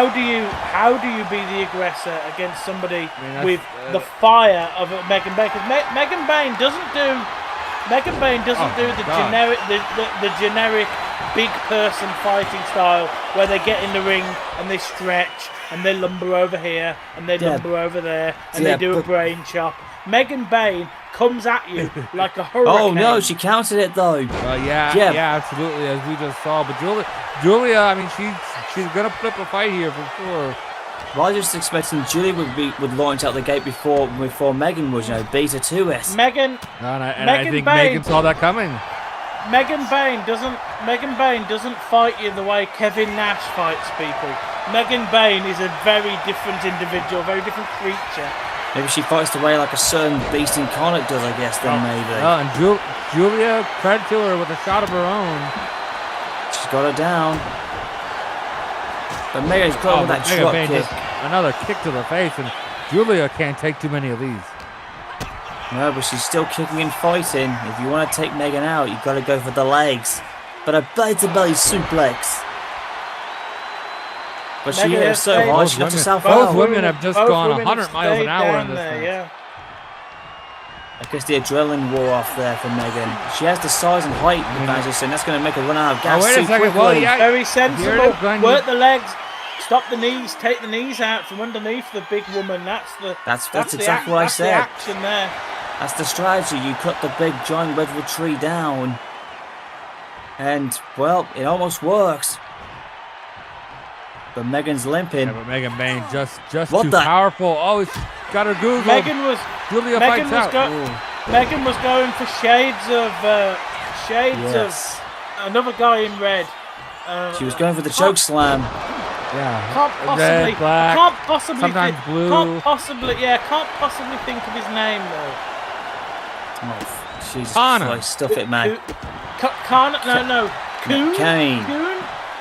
do you be the aggressor against somebody with the fire of Megan Bayne? Because Megan Bayne doesn't do the generic big person fighting style where they get in the ring and they stretch and they lumber over here and they lumber over there and they do a brain chop. Megan Bayne comes at you like a hurricane. Oh no, she counted it though. Yeah, absolutely, as we just saw. But Giulia, I mean, she's gonna flip a fight here for sure. Well, I was just expecting Giulia would launch out the gate before Megan was, beat her to it. I think Megan saw that coming. Megan Bayne doesn't fight you the way Kevin Nash fights people. Megan Bayne is a very different individual, very different creature. Maybe she fights the way like a certain beast incarnate does, I guess, then maybe. Oh, and Giulia, credit to her with a shot of her own. She's got her down. But Megan's got with that drop kick. Another kick to the face, and Giulia can't take too many of these. No, but she's still kicking and fighting. If you want to take Megan out, you've got to go for the legs. But a belly-to-belly suplex. But she hit her so hard, she knocked herself Both out. women have just gone 100 miles an hour in this match. Yeah. I guess the adrenaline wore off there for Megan. She has the size and height advantage, and that's going to make her run out of gas wait a too second. quickly. Well, yeah. Very sensible. Glenn, Work the legs. Stop the knees. Take the knees out from underneath the big woman. That's exactly what I said. That's the action there. That's the strategy. You cut the big giant redwood tree down. And, well, it almost works. But Megan's limping. Yeah, but Megan Bayne just What too the- powerful. Oh, he's got her Google. Giulia fights out. Megan was going for shades of Yes. another guy in red. She was going for the choke slam. Yeah. Can't possibly, Red, black, can't possibly, sometimes think, blue. can't possibly think of his name though. Oh, Jesus Kana. Christ, stuff it, man. Kana? No. Coon? Kane.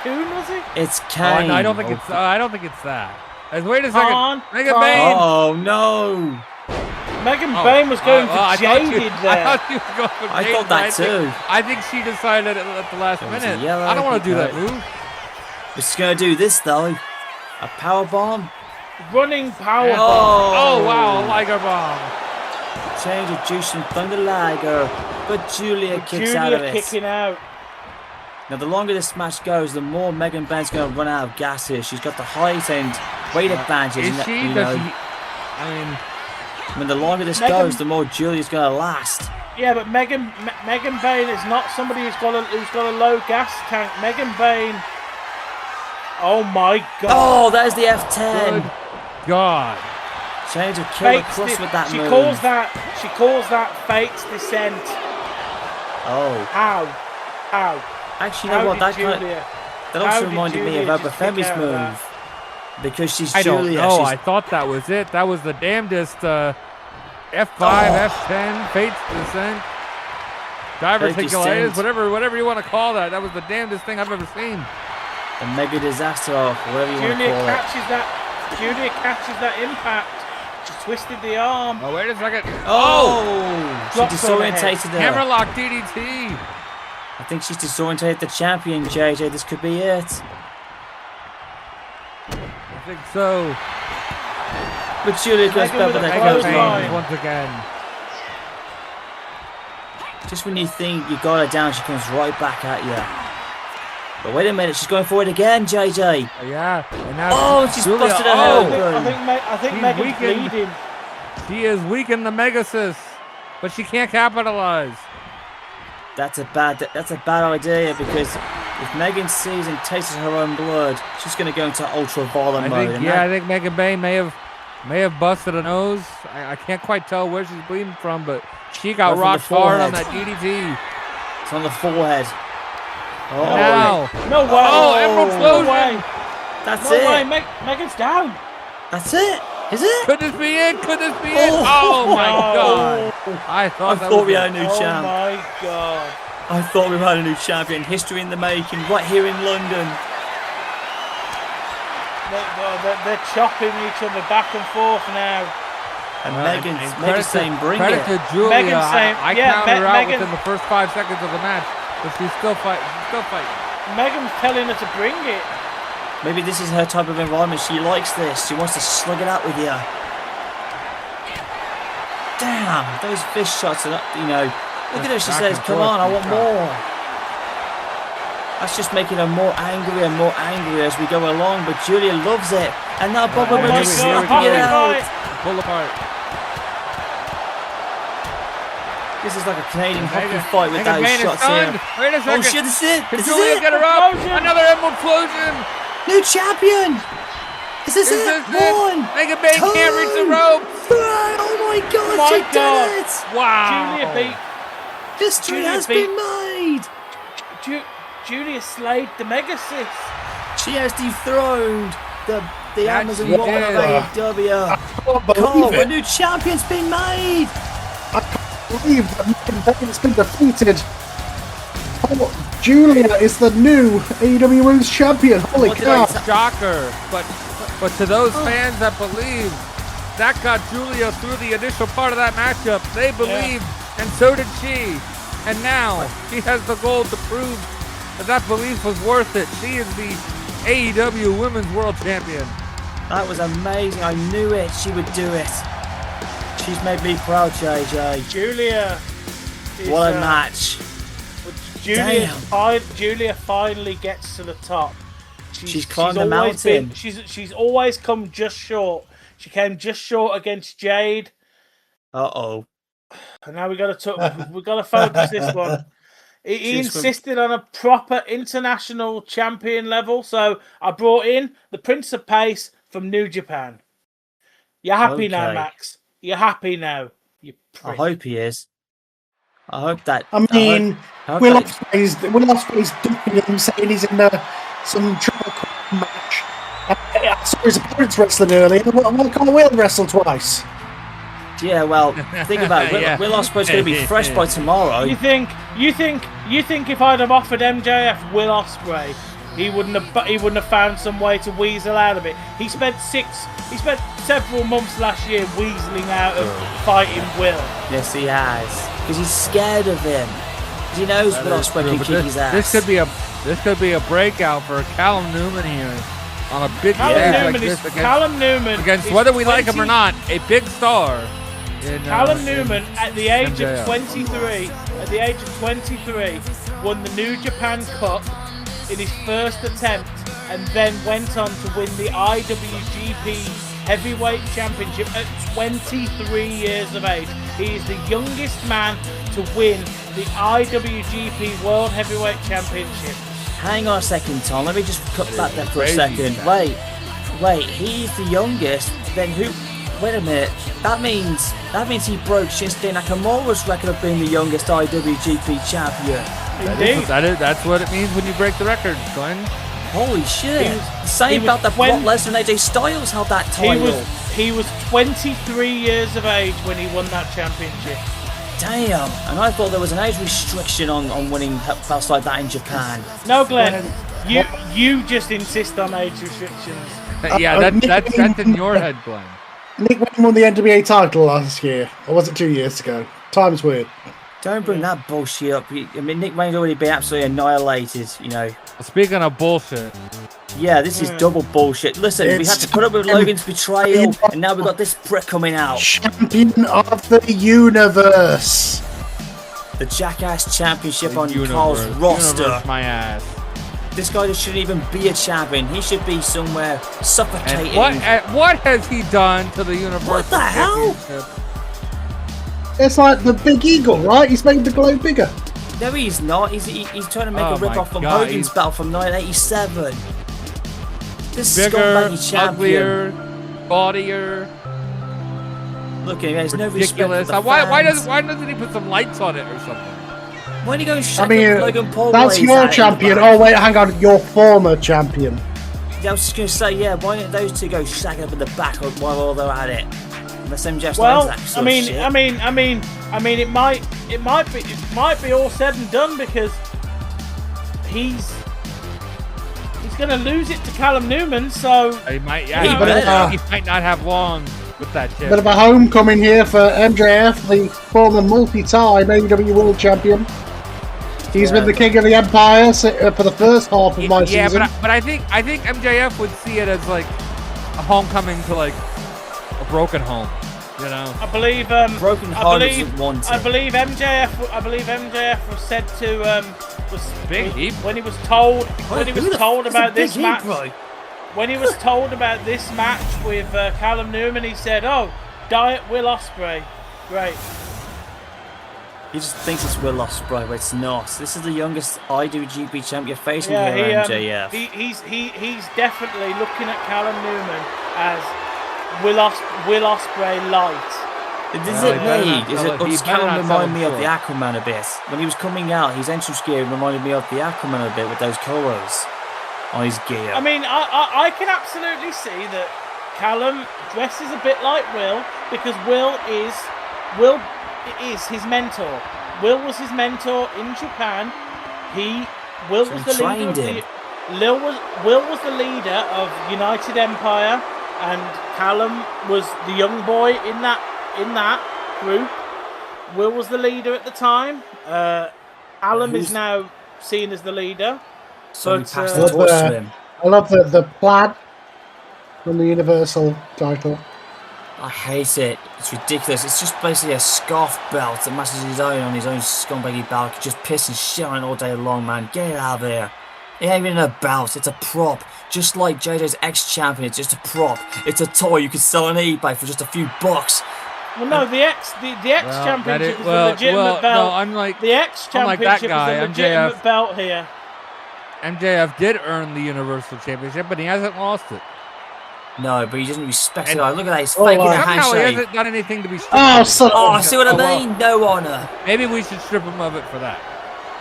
Coon was he? It's Oh, Kane. no, I don't think it's. I don't think it's that. Wait a second. Khan. Megan Khan. Bayne. Oh, no. Megan Bayne was going I for thought Jaded I there. thought she was going for I Jade, thought but that too. I think she decided at the last There was a minute. yellow, I don't want to do that right. move. It's going to do this, though. A power bomb. Running power bomb. Oh wow, Liger bomb. Change of juice and Thunder Liger. But Giulia kicks out of Giulia it. kicking out. Now, the longer this match goes, the more Megan Bayne's going to run out of gas here. She's got the height and weight advantage. Is and she? you Does know, she? I mean, when the longer this Megan- goes, the more Giulia's going to last. Yeah, but Megan Bayne is not somebody who's got a low gas tank. Megan Bayne. Oh my God! Oh, there's the F10. good God. Change of Killer Fate's Kross de- with that she move. calls that Fate's descent. Oh, How? actually, you know How what? did That Giulia? that how also did reminded me Giulia of just kick Femi's out of move that? because she's I don't Giulia. know. She's, I thought that was it. That was the damnedest F5, F10, Fate's Descent, diverticulitis, Descent. whatever you want to call that. That was the damnedest thing I've ever seen. a mega disaster, or whatever you want to Giulia call it. catches that impact. She twisted the arm. Oh, wait a second. Oh, she Drops on the head. disorientated her. Hammerlock DDT. I think she's disorientated the champion, JJ. This could be it. I think so. But Giulia goes Megan back with with a that close clothesline. line. Once again. Just when you think you got her down, she comes right back at you. But wait a minute, she's going for it again, JJ. Yeah. And now Oh, she's Giulia- busted her oh, open. I think She's Megan's weakened. bleeding. She is weakened the Megasis, but she can't capitalize. That's a bad idea because if Megan sees and tastes her own blood, she's going to go into ultraviolet I mode. think, and yeah, that- I think Megan Bayne may have busted a nose. I can't quite tell where she's bleeding from, but she got Right from rocked the hard on forehead. that DDT. it's on the forehead. Oh, Now, No way. oh, Emerald No Explosion. way. that's No way. it. Megan's down. That's it. Is it? Could this be it? Could this be it? Oh my God! I thought that thought was we it. had a new Oh champ. my God. I thought we had a new champion. History in the making, right here in London. They're chopping each other back and forth now. And And Megan's saying, "Bring credit it." to Giulia. Megan's saying- I yeah, counted her out Megan- within the first 5 seconds of the match, but she's still fighting. Megan's telling her to bring it. Maybe this is her type of environment. She likes this. She wants to slug it out with you. Damn, those fist shots are, you know. Look at her. She Back says, and "Come forth, on, I want good shot. more." That's just making her more angry and more angry as we go along. But Giulia loves it, and now Bob Oh Woodward my is God, slipping it out. Pull apart. This is like a Canadian hockey Megan- fight with Megan those Bayne is shots stunned. here. Wait a second. Oh shit! This is it. Can This is Giulia it. get her up? Explosion. Another Emerald Explosion. New champion. Is this Is it? this it? One. Megan Bayne can't reach the two, ropes. three. Oh my God! My She God. did it. Wow. Julia beat. History Giulia has beat- been made. Julia slayed the Megasis. She has dethroned the That Amazon she woman of did. AEW. can't believe Cole, a it. new champion's been made. I can't believe that Megan Bayne's been defeated. Oh, Giulia is the new AEW Women's Champion. Holy What did I cow. say? Shocker. But to those fans that believe that got Giulia through the initial part of that matchup, they believed, and so did she. And now she has the gold to prove that belief was worth it. She is the AEW Women's World Champion. That was amazing. I knew it. She would do it. She's made me proud, JJ. Giulia. What a match. Giulia finally gets to the top. She's climbed the mountain. She's always come just short. She came just short against Jade. Uh-oh. And now we got to focus this one. He insisted on a proper international champion level, so I brought in the Prince of Pace from New Japan. You're happy now, Max? You're happy now? You prick. I hope he is. I hope that. I mean, Will Ospreay's dumping him, saying he's in some triple match. I saw his opponents wrestling earlier. Why can't Will wrestle twice? Yeah, well, think about it. Will Ospreay's going to be fresh by tomorrow. You think if I'd have offered MJF Will Ospreay, he wouldn't have found some way to weasel out of it. He spent several months last year weaseling out of fighting Will. Yes, he has. Because he's scared of him. Because he knows Will Ospreay can kick his ass. This could be a breakout for Callum Newman here on a big stage like this against whether we like him or not, a big star. Callum Newman, at the age of 23, won the New Japan Cup in his first attempt, and then went on to win the IWGP Heavyweight Championship at 23 years of age. He is the youngest man to win the IWGP World Heavyweight Championship. Hang on a second, Tom. Let me just cut back there for a second. Wait. He's the youngest. Then who? Wait a minute. That means he broke Shinsuke Nakamura's record of being the youngest IWGP champion. Indeed. That's what it means when you break the record, Glenn. Holy shit. Same about the Brock Lesnar and AJ Styles held that title. He was 23 years of age when he won that championship. Damn. And I thought there was an age restriction on winning belts like that in Japan. No, Glenn. You just insist on age restrictions. Yeah, that's in your head, Glenn. Nick Wayne won the NBA title last year, or was it 2 years ago? Time's weird. Don't bring that bullshit up. I mean, Nick Wayne's already been absolutely annihilated, you know. Speaking of bullshit. Yeah, this is double bullshit. Listen, we had to put up with Logan's betrayal, and now we've got this prick coming out. Champion of the universe. The Jackass Championship on Carl's roster. Universe, my ass. This guy just shouldn't even be a champion. He should be somewhere suffocating. What has he done to the Universal What the hell? It's like the Big Eagle, right? He's made the globe bigger. No, he's not. He's trying to make a rip-off from Hogan's belt from 1987. This bigger, scumbaggy champion. uglier, gaudier. Look at him. There's no ridiculous. respect for the Why fans. doesn't he put some lights on it or something? Why are you going to Logan Paul? That's your champion. Oh wait, hang on, your former champion. Yeah, I was just going to say, yeah. Why don't those two go shagging up in the back while they're at it? Unless MJF it might be all said and done because he's going to lose it to Callum Newman. So he might not have long with that chip. Bit of a homecoming here for MJF, the former multi-time AEW World Champion. He's been the king of the Empire for the first half of my season. Yeah, but I think MJF would see it as like a homecoming to like a broken home, you know. I believe broken heart isn't wanted. I believe MJF was said to when he was told about this match. When he was told about this match with Callum Newman, he said, "Oh, Diet Will Ospreay, great." He just thinks it's Will Ospreay, but it's not. This is the youngest IWGP champion facing here, MJF. He's definitely looking at Callum Newman as Will Ospreay light. Is it me? Does Callum remind me of the Aquaman a bit? When he was coming out, his entrance gear reminded me of the Aquaman a bit with those colours on his gear. I mean, I can absolutely see that Callum dresses a bit like Will because Will is his mentor. Will was his mentor in Japan. Will was the leader of United Empire, and Callum was the young boy in that group. Will was the leader at the time. Callum is now seen as the leader. So he passed the torch to him. I love the plaid from the Universal title. I hate it. It's ridiculous. It's just basically a scarf belt that matches his own on his own scumbaggy belt. Just piss and shit on it all day long, man. Get it out of there. It ain't even a belt. It's a prop. Just like JJ's ex-champion, it's just a prop. It's a toy you can sell on eBay for just a few bucks. Well, no, the ex-championship is a legitimate belt. No, unlike the ex-championship is a legitimate belt here. MJF did earn the Universal Championship, but he hasn't lost it. No, but he doesn't respect it. Look at that, he's faking a handshake. Somehow he hasn't done anything to be stripped. See what I mean? No honour. Maybe we should strip him of it for that.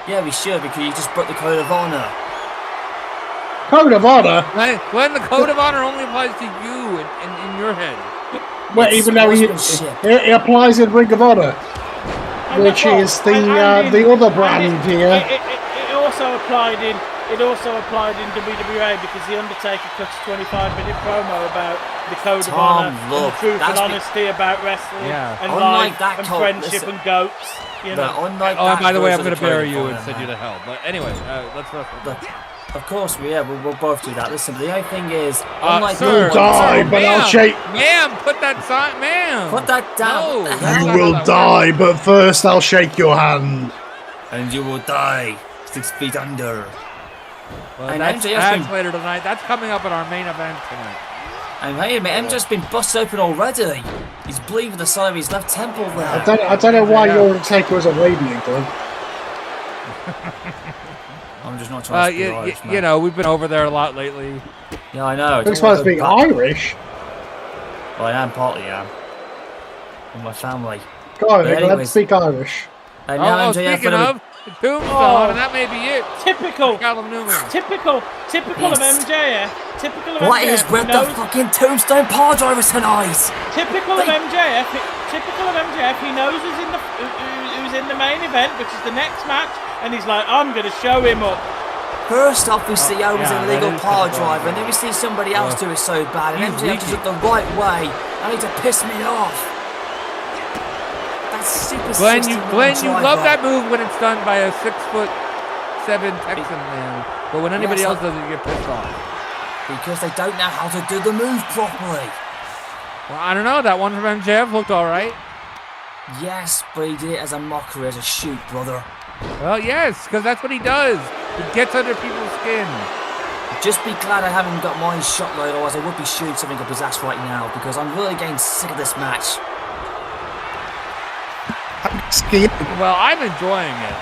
Yeah, we should, because you just broke the code of honour. Code of honour? When the code of honour only applies to you in your head. Well, even though it applies in Ring of Honor, which is the other brand here. It also applied in WWA because The Undertaker cuts a 25-minute promo about the code of honour and the truth and honesty about wrestling and life and friendship and goats. You know. And by the way, I'm going to bury you and send you to hell. But anyway, let's wrestle. Of course, we'll both do that. Listen, the only thing is, you'll die, but I'll shake. Ma'am, put that sign, ma'am. Put that down. No, you will die, but first I'll shake your hand. And you will die 6 feet under. Well, and that's later tonight. That's coming up in our main event tonight. And wait a minute, MJ's been busted open already. He's bleeding the side of his left temple there. I don't know why your Undertaker was a radiant, though. I'm just not trying to be Irish, man. You know, we've been over there a lot lately. Yeah, I know. You're supposed to be Irish. Well, I am partly, with my family. Go on, let's speak Irish. And now MJF speaking of, Tombstone, and that may be it. Typical. Callum Newman. Typical of MJF. What is with the fucking Tombstone power drivers tonight? Typical of MJF. He knows who's in the main event, which is the next match, and he's like, I'm going to show him up. First off, we see Owen's an illegal power driver, and then we see somebody else do it so bad, and MJF does it the right way. I need to piss me off. Glenn, you love that move when it's done by a 6'7" Texan man, but when anybody else does it, you get pissed off. Because they don't know how to do the move properly. Well, I don't know. That one from MJF looked all right. Yes, but he did it as a mockery, as a shoot, brother. Well, yes, because that's what he does. He gets under people's skin. Just be glad I haven't got mine shot load, otherwise I would be shooting something up his ass right now, because I'm really getting sick of this match. Well, I'm enjoying it.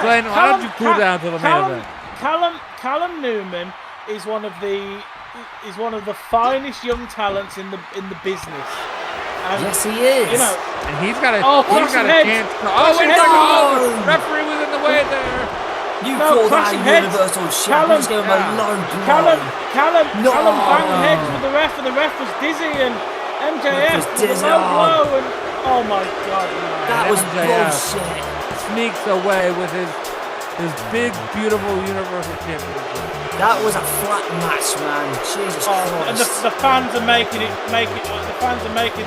Glenn, why don't you cool down to the main event? Callum Newman is one of the finest young talents in the business. And, yes, he is. You know, and he's got a chance. Referee was in the way there. You call that a universal shit? Just give him a low blow. Callum banged heads with the ref, and the ref was dizzy, and MJF was a low blow, and oh my God, man. That was bullshit. Sneaks away with his big, beautiful Universal Championship. That was a flat match, man. Jesus Christ. And the fans are making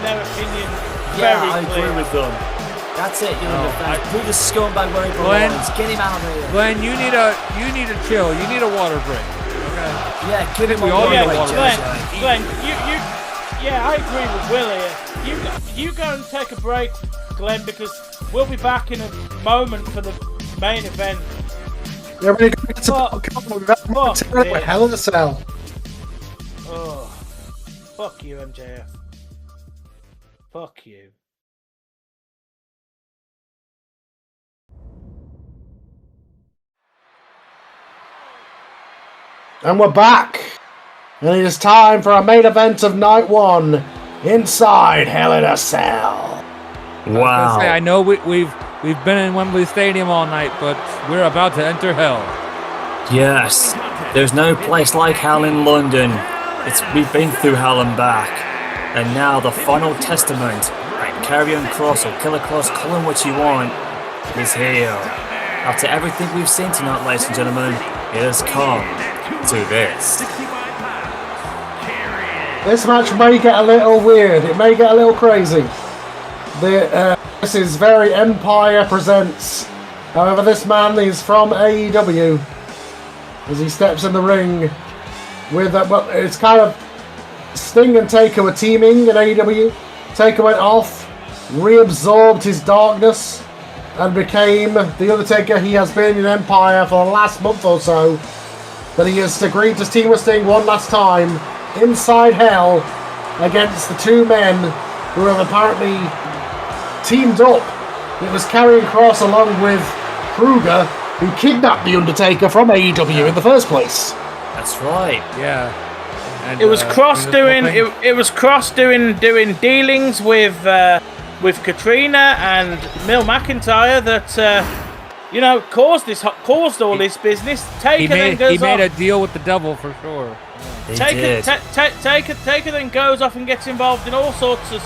their opinion very clear. I agree with them. That's it, fans. Put the scumbag where he belongs. Get him out of here. Glenn, you need a chill. You need a water break. Okay. Yeah, give him a water break. Glenn, I agree with Will here. You go and take a break, Glenn, because we'll be back in a moment for the main event. Yeah, we're going to get some Hell in a Cell. Oh, fuck you, MJF. Fuck you. And we're back. And it is time for our main event of night one. Inside Hell in a Cell. Wow. I know we've been in Wembley Stadium all night, but we're about to enter hell. Yes. There's no place like hell in London. We've been through hell and back. And now the final testament that Karrion Kross or Killer Kross, call him what you want, is here. After everything we've seen tonight, ladies and gentlemen, it has come to this. This match may get a little weird. It may get a little crazy. This is very Empire presents. However, this man is from AEW. as he steps in the ring with well, it's kind of Sting and Taker were teaming in AEW. Taker went off, reabsorbed his darkness, and became the Undertaker he has been in Empire for the last month or so. But he has agreed to team with Sting one last time inside Hell against the two men who have apparently teamed up. It was Killer Kross along with Kruger who kidnapped the Undertaker from AEW in the first place. That's right. Yeah. And, It was Kross doing it was Kross doing dealings with Katrina and Mil McIntyre that caused all this business. Taker he made a deal with the devil for sure. Taker then goes off and gets involved in all sorts of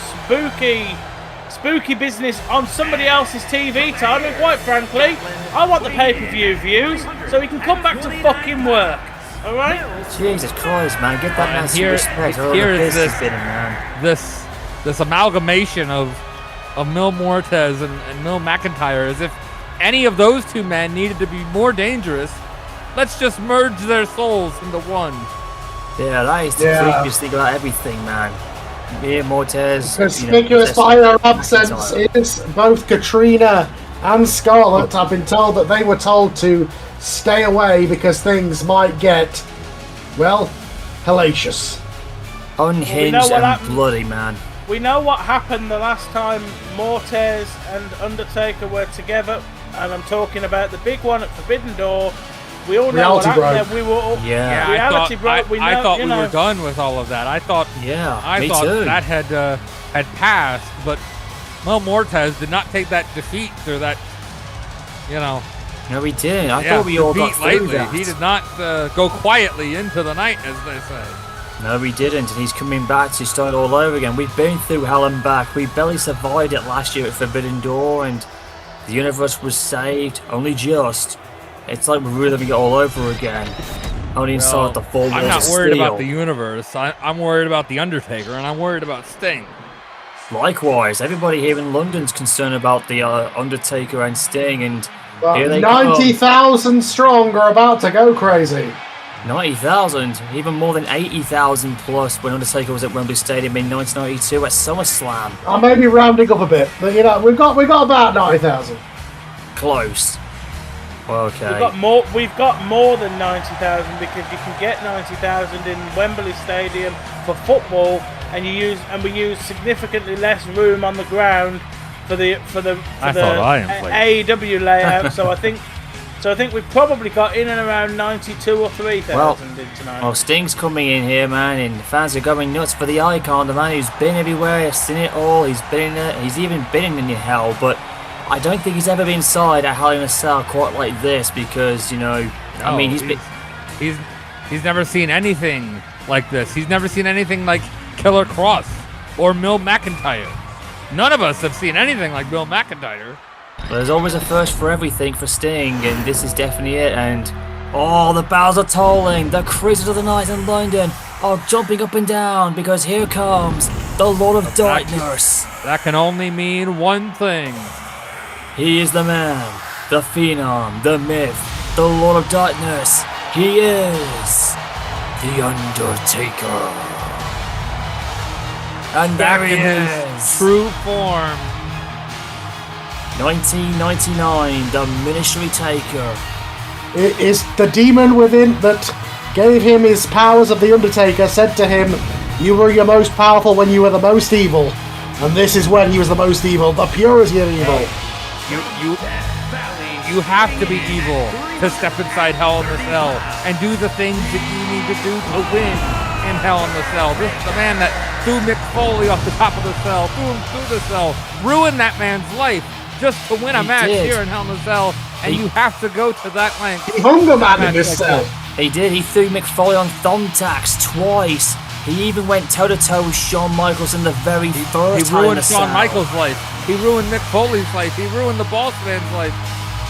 spooky business on somebody else's TV time, and quite frankly, I want the pay-per-view views so he can come back to fucking work. All right? Jesus Christ, man, get that man some respect. Here is this amalgamation of Mil Muertes and Mil McIntyre, as if any of those two men needed to be more dangerous. Let's just merge their souls into one. Yeah, that is the freakiest thing about everything, man. Mil Muertes. Conspicuous by their absence is both Katrina and Scarlett. I've been told that they were told to stay away because things might get, well, hellacious. Unhinged and bloody, man. We know what happened the last time Muertes and Undertaker were together, and I'm talking about the big one at Forbidden Door. We all know what happened there. We were all, reality broke. I thought we were done with all of that. I thought that had passed, but Mil Muertes did not take that defeat or that, No, he didn't. I thought we all got through that. He did not go quietly into the night, as they say. No, he didn't, and he's coming back to start all over again. We've been through hell and back. We barely survived it last year at Forbidden Door, and the universe was saved, only just. It's like we're reliving it all over again. Only inside the four walls of steel. I'm not worried about the universe. I'm worried about The Undertaker, and I'm worried about Sting. Likewise, everybody here in London's concerned about the Undertaker and Sting, and here they 90,000 strong are about to go crazy. 90,000, even more than 80,000 plus when Undertaker was at Wembley Stadium in 1992 at SummerSlam. I may be rounding up a bit, but we've got about 90,000. Close. Okay. We've got more than 90,000 because you can get 90,000 in Wembley Stadium for football, and we use significantly less room on the ground for the AEW layout. so I think we've probably got in and around 92 or 3,000 in tonight. Well, Sting's coming in here, man, and the fans are going nuts for the icon, the man who's been everywhere, he's seen it all, he's been in it, he's even been in hell, but I don't think he's ever been inside a Hell in a Cell quite like this because, he's never seen anything like this. He's never seen anything like Killer Kross or Mil McIntyre. None of us have seen anything like Mil McIntyre. Well, there's always a first for everything for Sting, and this is definitely it. And the bells are tolling. The cruisers of the night in London are jumping up and down because here comes the Lord of Darkness. That can only mean one thing. He is the man, the phenom, the myth, the Lord of Darkness. He is The Undertaker. And there he is. True form. 1999, the Ministry Taker. It is the demon within that gave him his powers of The Undertaker, said to him, "You were your most powerful when you were the most evil." And this is when he was the most evil, the purity of evil. You have to be evil to step inside Hell in the Cell and do the things that you need to do to win in Hell in the Cell. This is the man that threw Mick Foley off the top of the cell, threw him through the cell, ruined that man's life just to win a match here in Hell in the Cell, and you have to go to that length. He hung a man in this cell. He did. He threw Mick Foley on thumbtacks twice. He even went toe-to-toe with Shawn Michaels in the very first He ruined Shawn Michaels' life. He ruined Mick Foley's life. He ruined the Boss Man's life.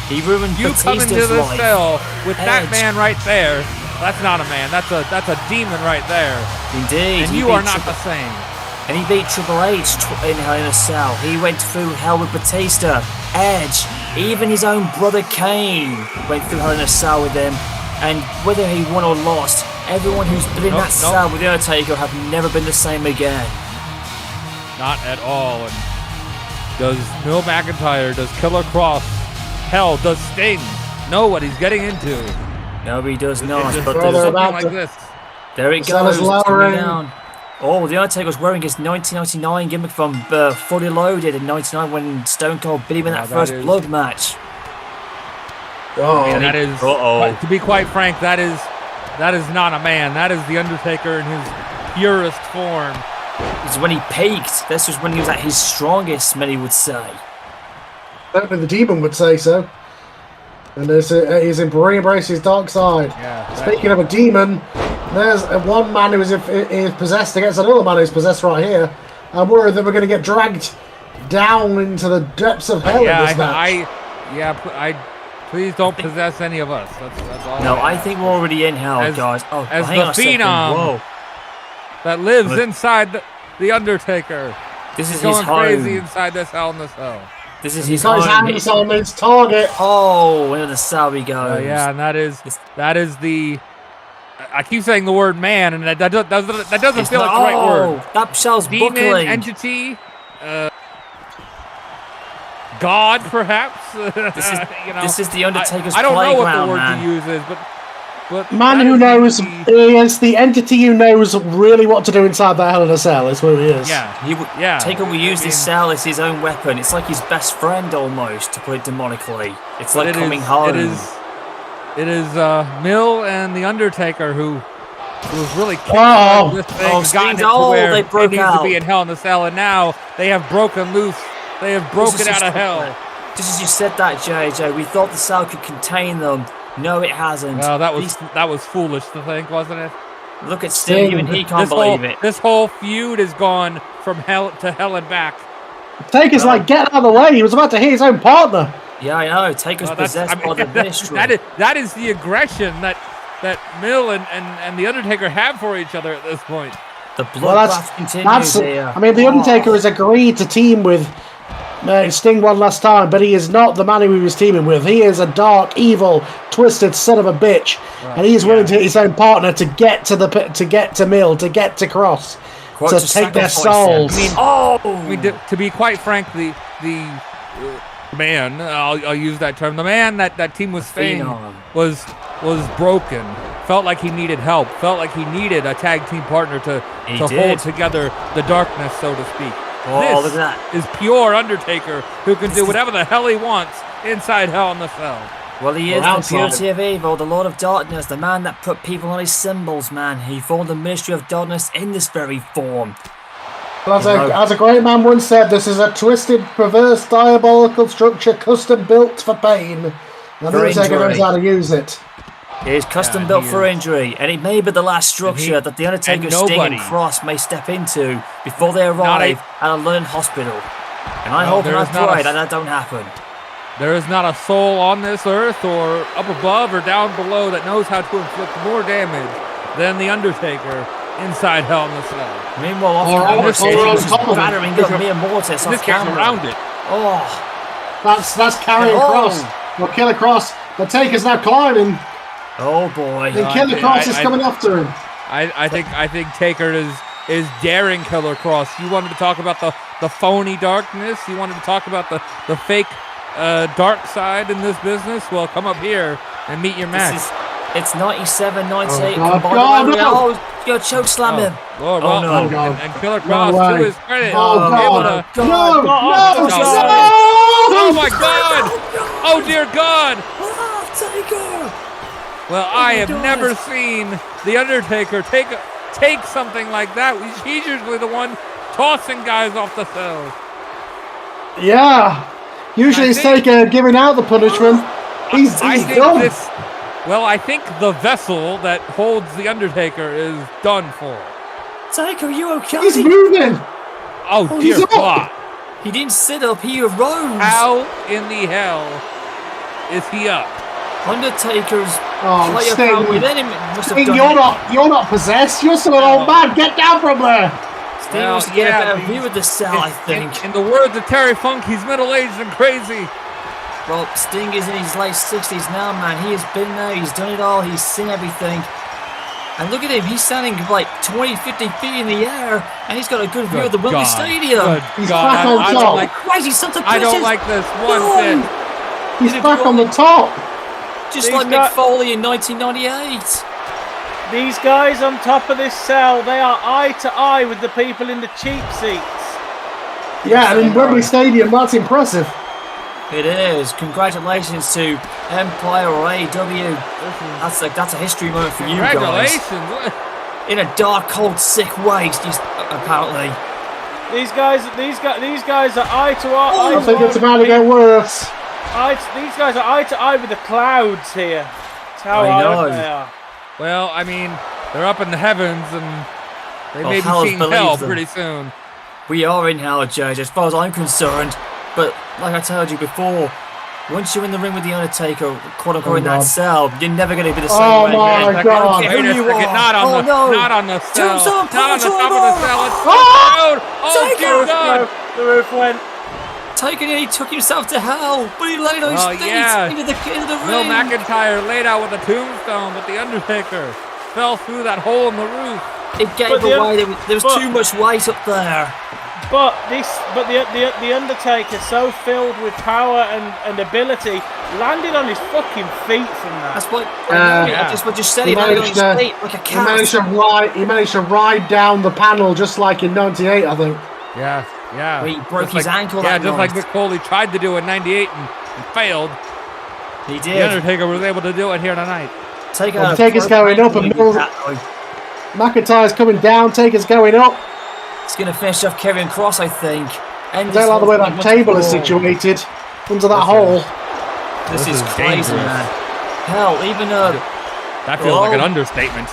He ruined Batista's life. You come into this cell with that man right there. That's not a man. That's a demon right there. Indeed. And you are not the same. And he beat Triple H in Hell in a Cell. He went through hell with Batista, Edge, even his own brother Kane went through Hell in a Cell with him. And whether he won or lost, everyone who's been in that cell with The Undertaker have never been the same again. Not at all. And does Bill McIntyre, does Killer Kross, hell, does Sting know what he's getting into? No, he does not. It's But something there's like this. There it goes. It's coming down. Oh, The Undertaker's wearing his 1999 gimmick from Fully Loaded in 99 when Stone Cold beat him in that first blood match. Oh, And that is, to be quite frank, that is not a man. That is The Undertaker in his purest form. It's when he peaked. This was when he was at his strongest, many would say. Certainly the demon would say so. And he's embracing his dark side. Yeah, Speaking of a demon, there's one man who is possessed against another man who's possessed right here. I'm worried that we're going to get dragged down into the depths of hell in this match. Please don't possess any of us. That's all. No, I think we're already in hell, guys. Oh, as hang on a the second. Phenom Whoa. that lives inside the Undertaker. This is He's his going home. crazy inside this Hell in the Cell. This is his Got his home. hands on his target. Oh, into the cell he goes. Yeah, and that is the. I keep saying the word man, and that doesn't feel like the right word. That shell's Demon, buckling. entity, God, perhaps. This is the Undertaker's I don't know what the word playground, to use is, but Man who knows is the entity who knows really what to do inside that Hell in a Cell. Is who he is. Yeah, Taker will use this cell as his own weapon. It's like his best friend almost, to put it demonically. It's like coming home. It is Mill and the Undertaker who was really this thing, gotten it to where they broke it needs to be in Hell in the Cell, and now they have broken loose. They have broken out of hell. Just as you said that, JJ, we thought the cell could contain them. No, it hasn't. Well, that was foolish to think, wasn't it? Look at Sting, even he can't believe it. This whole feud has gone from hell to hell and back. Taker's like, get out of the way. He was about to hit his own partner. Yeah, I know. Taker's possessed by the mystery. That is the aggression that Mill and the Undertaker have for each other at this point. The bloodbath continues here. I mean, the Undertaker has agreed to team with Sting one last time, but he is not the man who he was teaming with. He is a dark, evil, twisted son of a bitch, and he is willing to hit his own partner to get to Mill, to get to Kross, to take their souls. I mean, to be quite frank, the man, I'll use that term, the man that team was Sting was broken. Felt like he needed help. Felt like he needed a tag team partner to hold together the darkness, so to speak. Oh, look at that. Is pure Undertaker who can do whatever the hell he wants inside Hell in the Cell. Well, he is the purity of evil, the Lord of Darkness, the man that put people on his symbols, man. He formed the ministry of darkness in this very form. As a great man once said, this is a twisted, perverse, diabolical structure custom built for pain. And the Undertaker knows how to use it. It is custom built for injury, and it may be the last structure that the Undertaker, Sting, and Kross may step into before they arrive at a London hospital. And I hope and I pray that don't happen. There is not a soul on this earth or up above or down below that knows how to inflict more damage than the Undertaker inside Hell in the Cell. Meanwhile, off camera, he's battering up Mia Mortis off camera. Around it. Oh, that's carrying Kross. Well, Killer Kross. The Taker's now climbing. Oh boy! And Killer Kross is coming after him. I think Taker is daring Killer Kross. You wanted to talk about the phony darkness. You wanted to talk about the fake dark side in this business. Well, come up here and meet your match. It's 97, 98 combined. Oh, you're choke slam him. Oh no! And Killer Kross, to his credit, Oh my God! Oh dear God! Taker! Well, I have never seen the Undertaker take something like that. He's usually the one tossing guys off the cell. Yeah. Usually it's Taker giving out the punishment. He's done. I think the vessel that holds the Undertaker is done for. Taker, are you okay? He's moving. Oh dear God. He didn't sit up, he arose. How in the hell is he up? Undertaker's player Sting, found within him must have Sting, done you're not possessed. You're still an old man. Get down from there. Sting wants to get a better view of the cell, I think. In the words of Terry Funk, he's middle-aged and crazy. Well, Sting is in his late 60s now, man. He has been there, he's done it all, he's seen everything. And look at him, he's standing like 20, 50 feet in the air, and he's got a good view of the Wembley Stadium. He's back on top. I don't like this one bit. He's back on the top. Just like Mick Foley in 1998. These guys on top of this cell, they are eye to eye with the people in the cheap seats. Yeah, and in Wembley Stadium, that's impressive. It is. Congratulations to Empire or AEW. That's a history moment for you guys. Congratulations. In a dark, cold, sick way, apparently. These guys are eye to eye. I think it's about to get worse. These guys are eye to eye with the clouds here. That's how high they are. Well, I mean, they're up in the heavens, and they may be seeing hell pretty soon. We are in hell, Jade, as far as I'm concerned. But like I told you before, once you're in the ring with The Undertaker, quote unquote, in that cell, you're never going to be the same way again. Oh my God! Wait a second, not on the cell. Not on the top of the cell. It's Taker! Dear God. The roof went. Taker nearly took himself to hell, but he laid on his feet into the ring. Bill McIntyre laid out with a tombstone, but The Undertaker fell through that hole in the roof. It gave away. There was too much weight up there. But the Undertaker, so filled with power and ability, landed on his fucking feet from that. That's what. That's what you said. He landed on his feet like a cat. He managed to ride down the panel just like in '98, I think. Yeah. Where he broke his ankle. Yeah, just like Mick Foley tried to do in '98 and failed. He did. The Undertaker was able to do it here tonight. Taker's going up and McIntyre's coming down. Taker's going up. It's going to finish off Killer Kross, I think. I don't like the way that table is situated under that hole. This is crazy, man. Hell, even that feels like an understatement.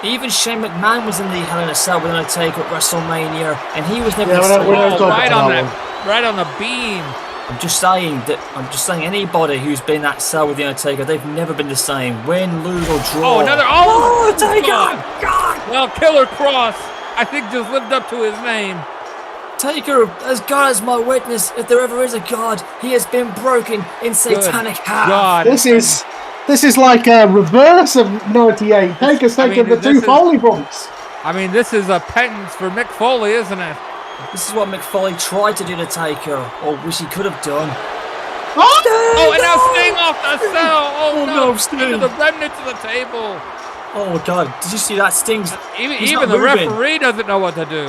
Even Shane McMahon was in the Hell in a Cell with Undertaker at WrestleMania, and he was never right on the beam. I'm just saying anybody who's been in that cell with the Undertaker, they've never been the same. Win, lose, or draw. Oh, another! Taker! God! Well, Killer Kross, I think, just lived up to his name. Taker, as God is my witness, if there ever is a God, he has been broken in satanic half. God. This is like a reverse of '98. Taker's taking the two Foley bumps. I mean, this is a penance for Mick Foley, isn't it? This is what Mick Foley tried to do to Taker, or wish he could have done. Oh, and now Sting off the cell. Oh no, Sting. The remnants of the table. Oh God, did you see that? Sting's even the referee doesn't know what to do.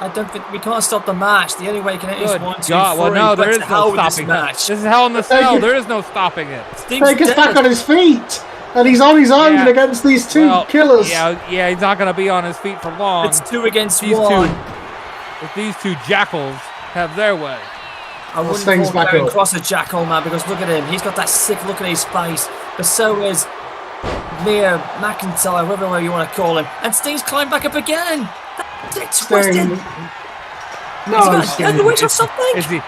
I don't think we can't stop the match. The only way you can end is 1, 2, 3. Well, no, there is no stopping match. This is Hell in the Cell. There is no stopping it. Taker's back on his feet, and he's on his own against these two killers. Yeah, he's not going to be on his feet for long. It's 2 against 1. If these two jackals have their way. I wouldn't call Killer Kross a jackal, man, because look at him. He's got that sick look on his face. But so is McIntyre, whatever you want to call him. And Sting's climbed back up again. That's twisted. No, sandwich or something? Is he?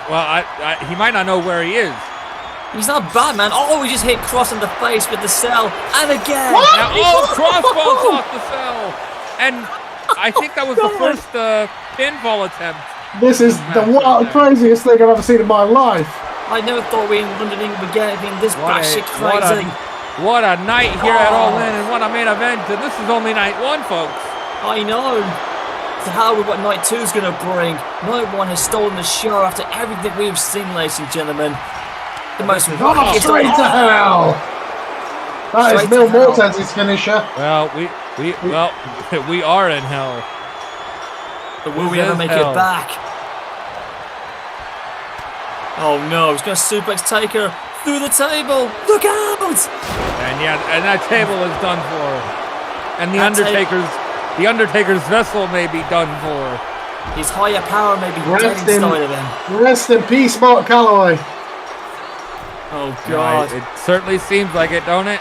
Well, he might not know where he is. He's not bad, man. Oh, he just hit Kross in the face with the cell. And again. Now, Kross falls off the cell. And I think that was the first pinfall attempt. This is the craziest thing I've ever seen in my life. I never thought we in London would get anything this batshit crazy. What a night here at All In, and what a main event. And this is only night 1, folks. I know. To hell with what night 2 is going to bring. Night 1 has stolen the show after everything we've seen, ladies and gentlemen. The most straight to hell. That is Mil Mortez's finisher. Well, we are in hell. But will we ever make it back? Oh no, he's going to suplex Taker through the table. Look out! And that table is done for. And the Undertaker's vessel may be done for. His higher power may be dead inside of him. Rest in peace, Mark Calloway. Oh God. It certainly seems like it, don't it?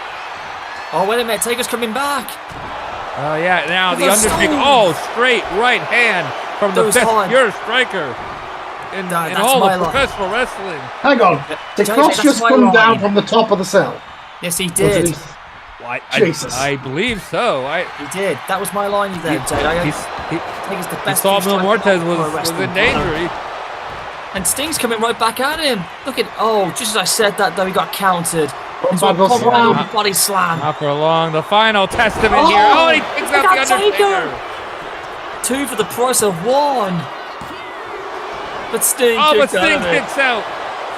Oh wait a minute, Taker's coming back. Oh yeah, now the Undertaker. Oh, straight right hand from the best pure striker in all of professional wrestling. Hang on, did Kross just come down from the top of the cell? Yes, he did. Jesus. I believe so. He did. That was my line there, Jade. I think it's the best. He saw Mil Mortez was in danger. And Sting's coming right back at him. Look at, just as I said that though, he got countered. Body slam. Not for long. The final testament here. Oh, and he picks up the Undertaker. 2 for the price of 1. But Sting kicks out.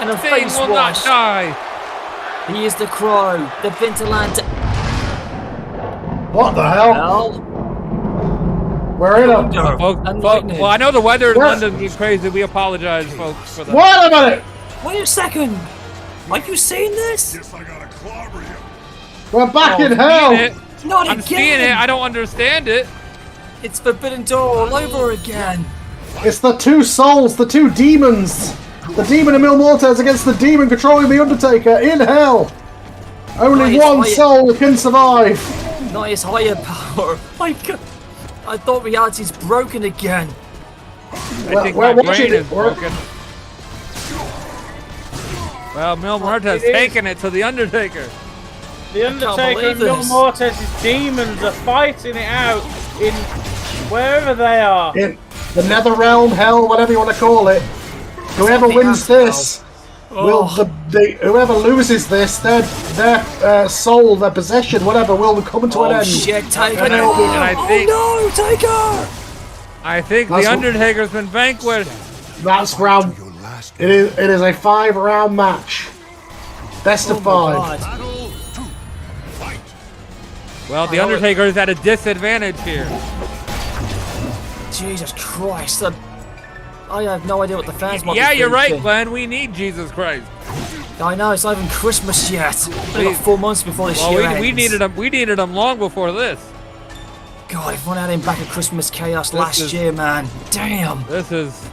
And a Sting face will wash. not die. He is the Crow. The Vintaland. What the hell? We're in a... Well, I know the weather in London is crazy. We apologize, folks, for that. Wait a minute! Wait a second. Are you seeing this? Guess I gotta clobber you. We're back in hell! Not I'm again. seeing it. I don't understand it. It's Forbidden Door all over again. It's the 2 souls, the 2 demons. The demon of Mil Mortes against the demon controlling the Undertaker in hell. Only one soul can survive. Not his higher power. My God. I thought reality's broken again. I think my brain is broken. Well, Mil Mortes taking it to the Undertaker. The Undertaker and Mil Mortes' demons are fighting it out in wherever they are. In the Nether Realm, hell, whatever you want to call it. Whoever wins this, will whoever loses this, their soul, their possession, whatever, will come to an end. Shit, Taker! No, Taker! I think the Undertaker's been vanquished. That's round. It is a 5-round match. Best of 5. Well, the Undertaker is at a disadvantage here. Jesus Christ! I have no idea what the fans might be you're right, thinking. Glenn. We need Jesus Christ. I know, it's not even Christmas yet. We've got 4 months before this year ends. We needed him long before this. God, if one had him back at Christmas Chaos last year, man. Damn. This is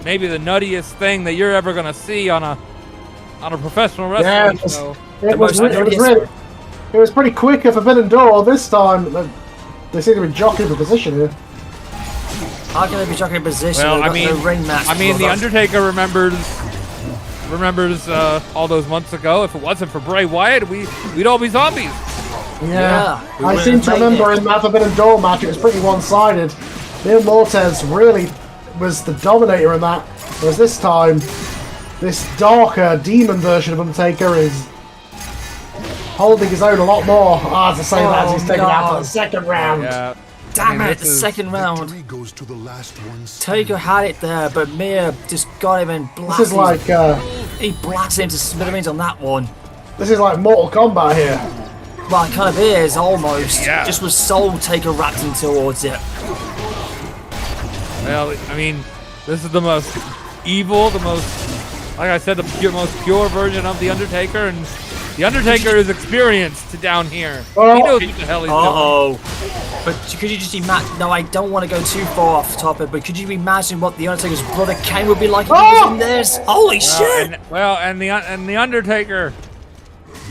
maybe the nuttiest thing that you're ever gonna see on a professional wrestling show. It was pretty quick at Forbidden Door this time. They seem to be jockeying for position here. How can they be jockeying position? Well, no ring match. The Undertaker remembers all those months ago. If it wasn't for Bray Wyatt, we'd all be zombies. Yeah. I seem to remember in that Forbidden Door match, it was pretty one-sided. Mil Mortes really was the dominator in that, whereas this time, this darker demon version of Undertaker is holding his own a lot more. As I say that, as he's taken out for the 2nd round. Yeah. Damn it, the 2nd round. Taker had it there, but Mia just got him and blasted. This is like... he blasted him to smithereens on that one. This is like Mortal Kombat here. Well, it kind of is, almost. Yeah. Just with Soul Taker wrapped in towards it. Well, I mean, this is the most evil, the most, like I said, the most pure version of The Undertaker, and The Undertaker is experienced down here. He knows what the hell he's doing. But could you just imagine? No, I don't want to go too far off topic, but could you imagine what the Undertaker's brother Kane would be like if he was in this? Holy shit! And the Undertaker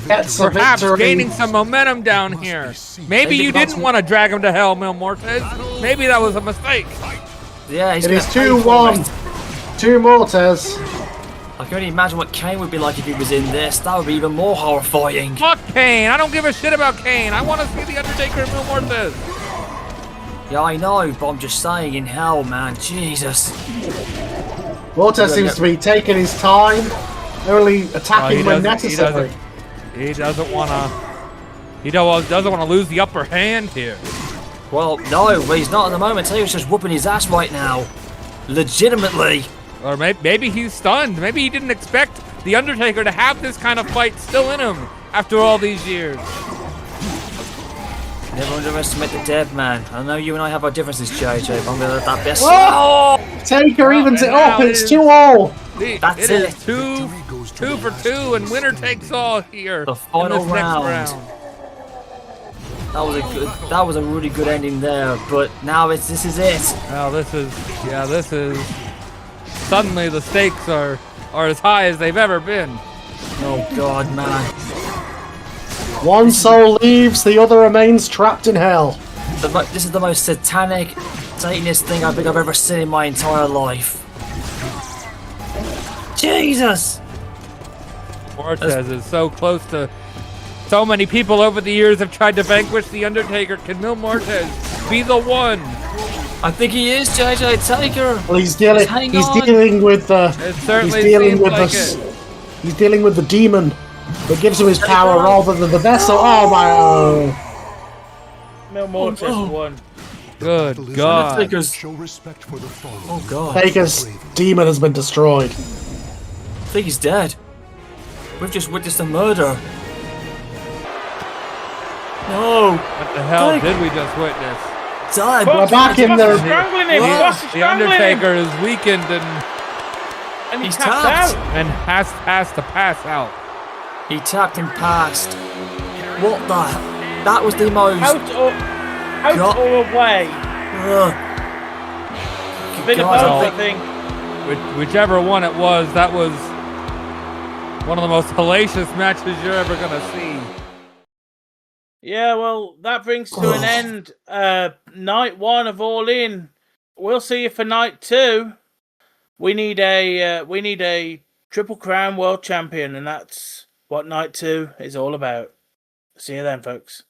That's perhaps gaining some momentum down here. Maybe you didn't want to drag him to hell, Mil Mortes. Maybe that was a mistake. Yeah, it is 2-1. 2 Mortes. I can only imagine what Kane would be like if he was in this. That would be even more horrifying. Fuck Kane! I don't give a shit about Kane. I want to see the Undertaker and Mil Mortes. Yeah, I know, but I'm just saying, in hell, man, Jesus. Mortes seems to be taking his time, only attacking when necessary. He doesn't want to. He doesn't want to lose the upper hand here. Well, no, but he's not at the moment. Taylor's just whooping his ass right now, legitimately. Or maybe he's stunned. Maybe he didn't expect the Undertaker to have this kind of fight still in him after all these years. Never underestimate the dead man. I know you and I have our differences, JJ, but I'm going to let that be. Oh! Taker evens it up. It's 2-all. That's it. Is two for two, and winner takes all here. The final round. Next round. That was a really good ending there, but now this is it. Well, this is. Suddenly the stakes are as high as they've ever been. Oh God, man. One soul leaves, the other remains trapped in hell. This is the most satanic, Satanist thing I think I've ever seen in my entire life. Jesus! Mortes is so close to. So many people over the years have tried to vanquish the Undertaker. Can Mil Mortes be the one? I think he is JJ Taker. Well, he's dealing. hang He's on. dealing with the. It He's certainly dealing seems with like the. it. He's dealing with the demon that gives him his power rather than the vessel. Oh my! Mil Mortis won. Good God. Taker's. Show respect for the fallen. Oh god. Taker's demon has been destroyed. I think he's dead. We've just witnessed a murder. No. What the hell Take- did we just witness? Dad. We're back in there. Strangling him. Yeah. Cross is The strangling him. Undertaker is weakened And He's tapped tapped. out. and has to pass out. He tapped him past. What the? That was the most. Out God. or away. Ugh. A bit of God, both, I I think. Whichever one it was, that was one of the most hellacious matches you're ever gonna see. Yeah, well, that brings to an end night 1 of All In. We'll see you for night 2. We need a Triple Crown World Champion, and that's what night 2 is all about. See you then, folks.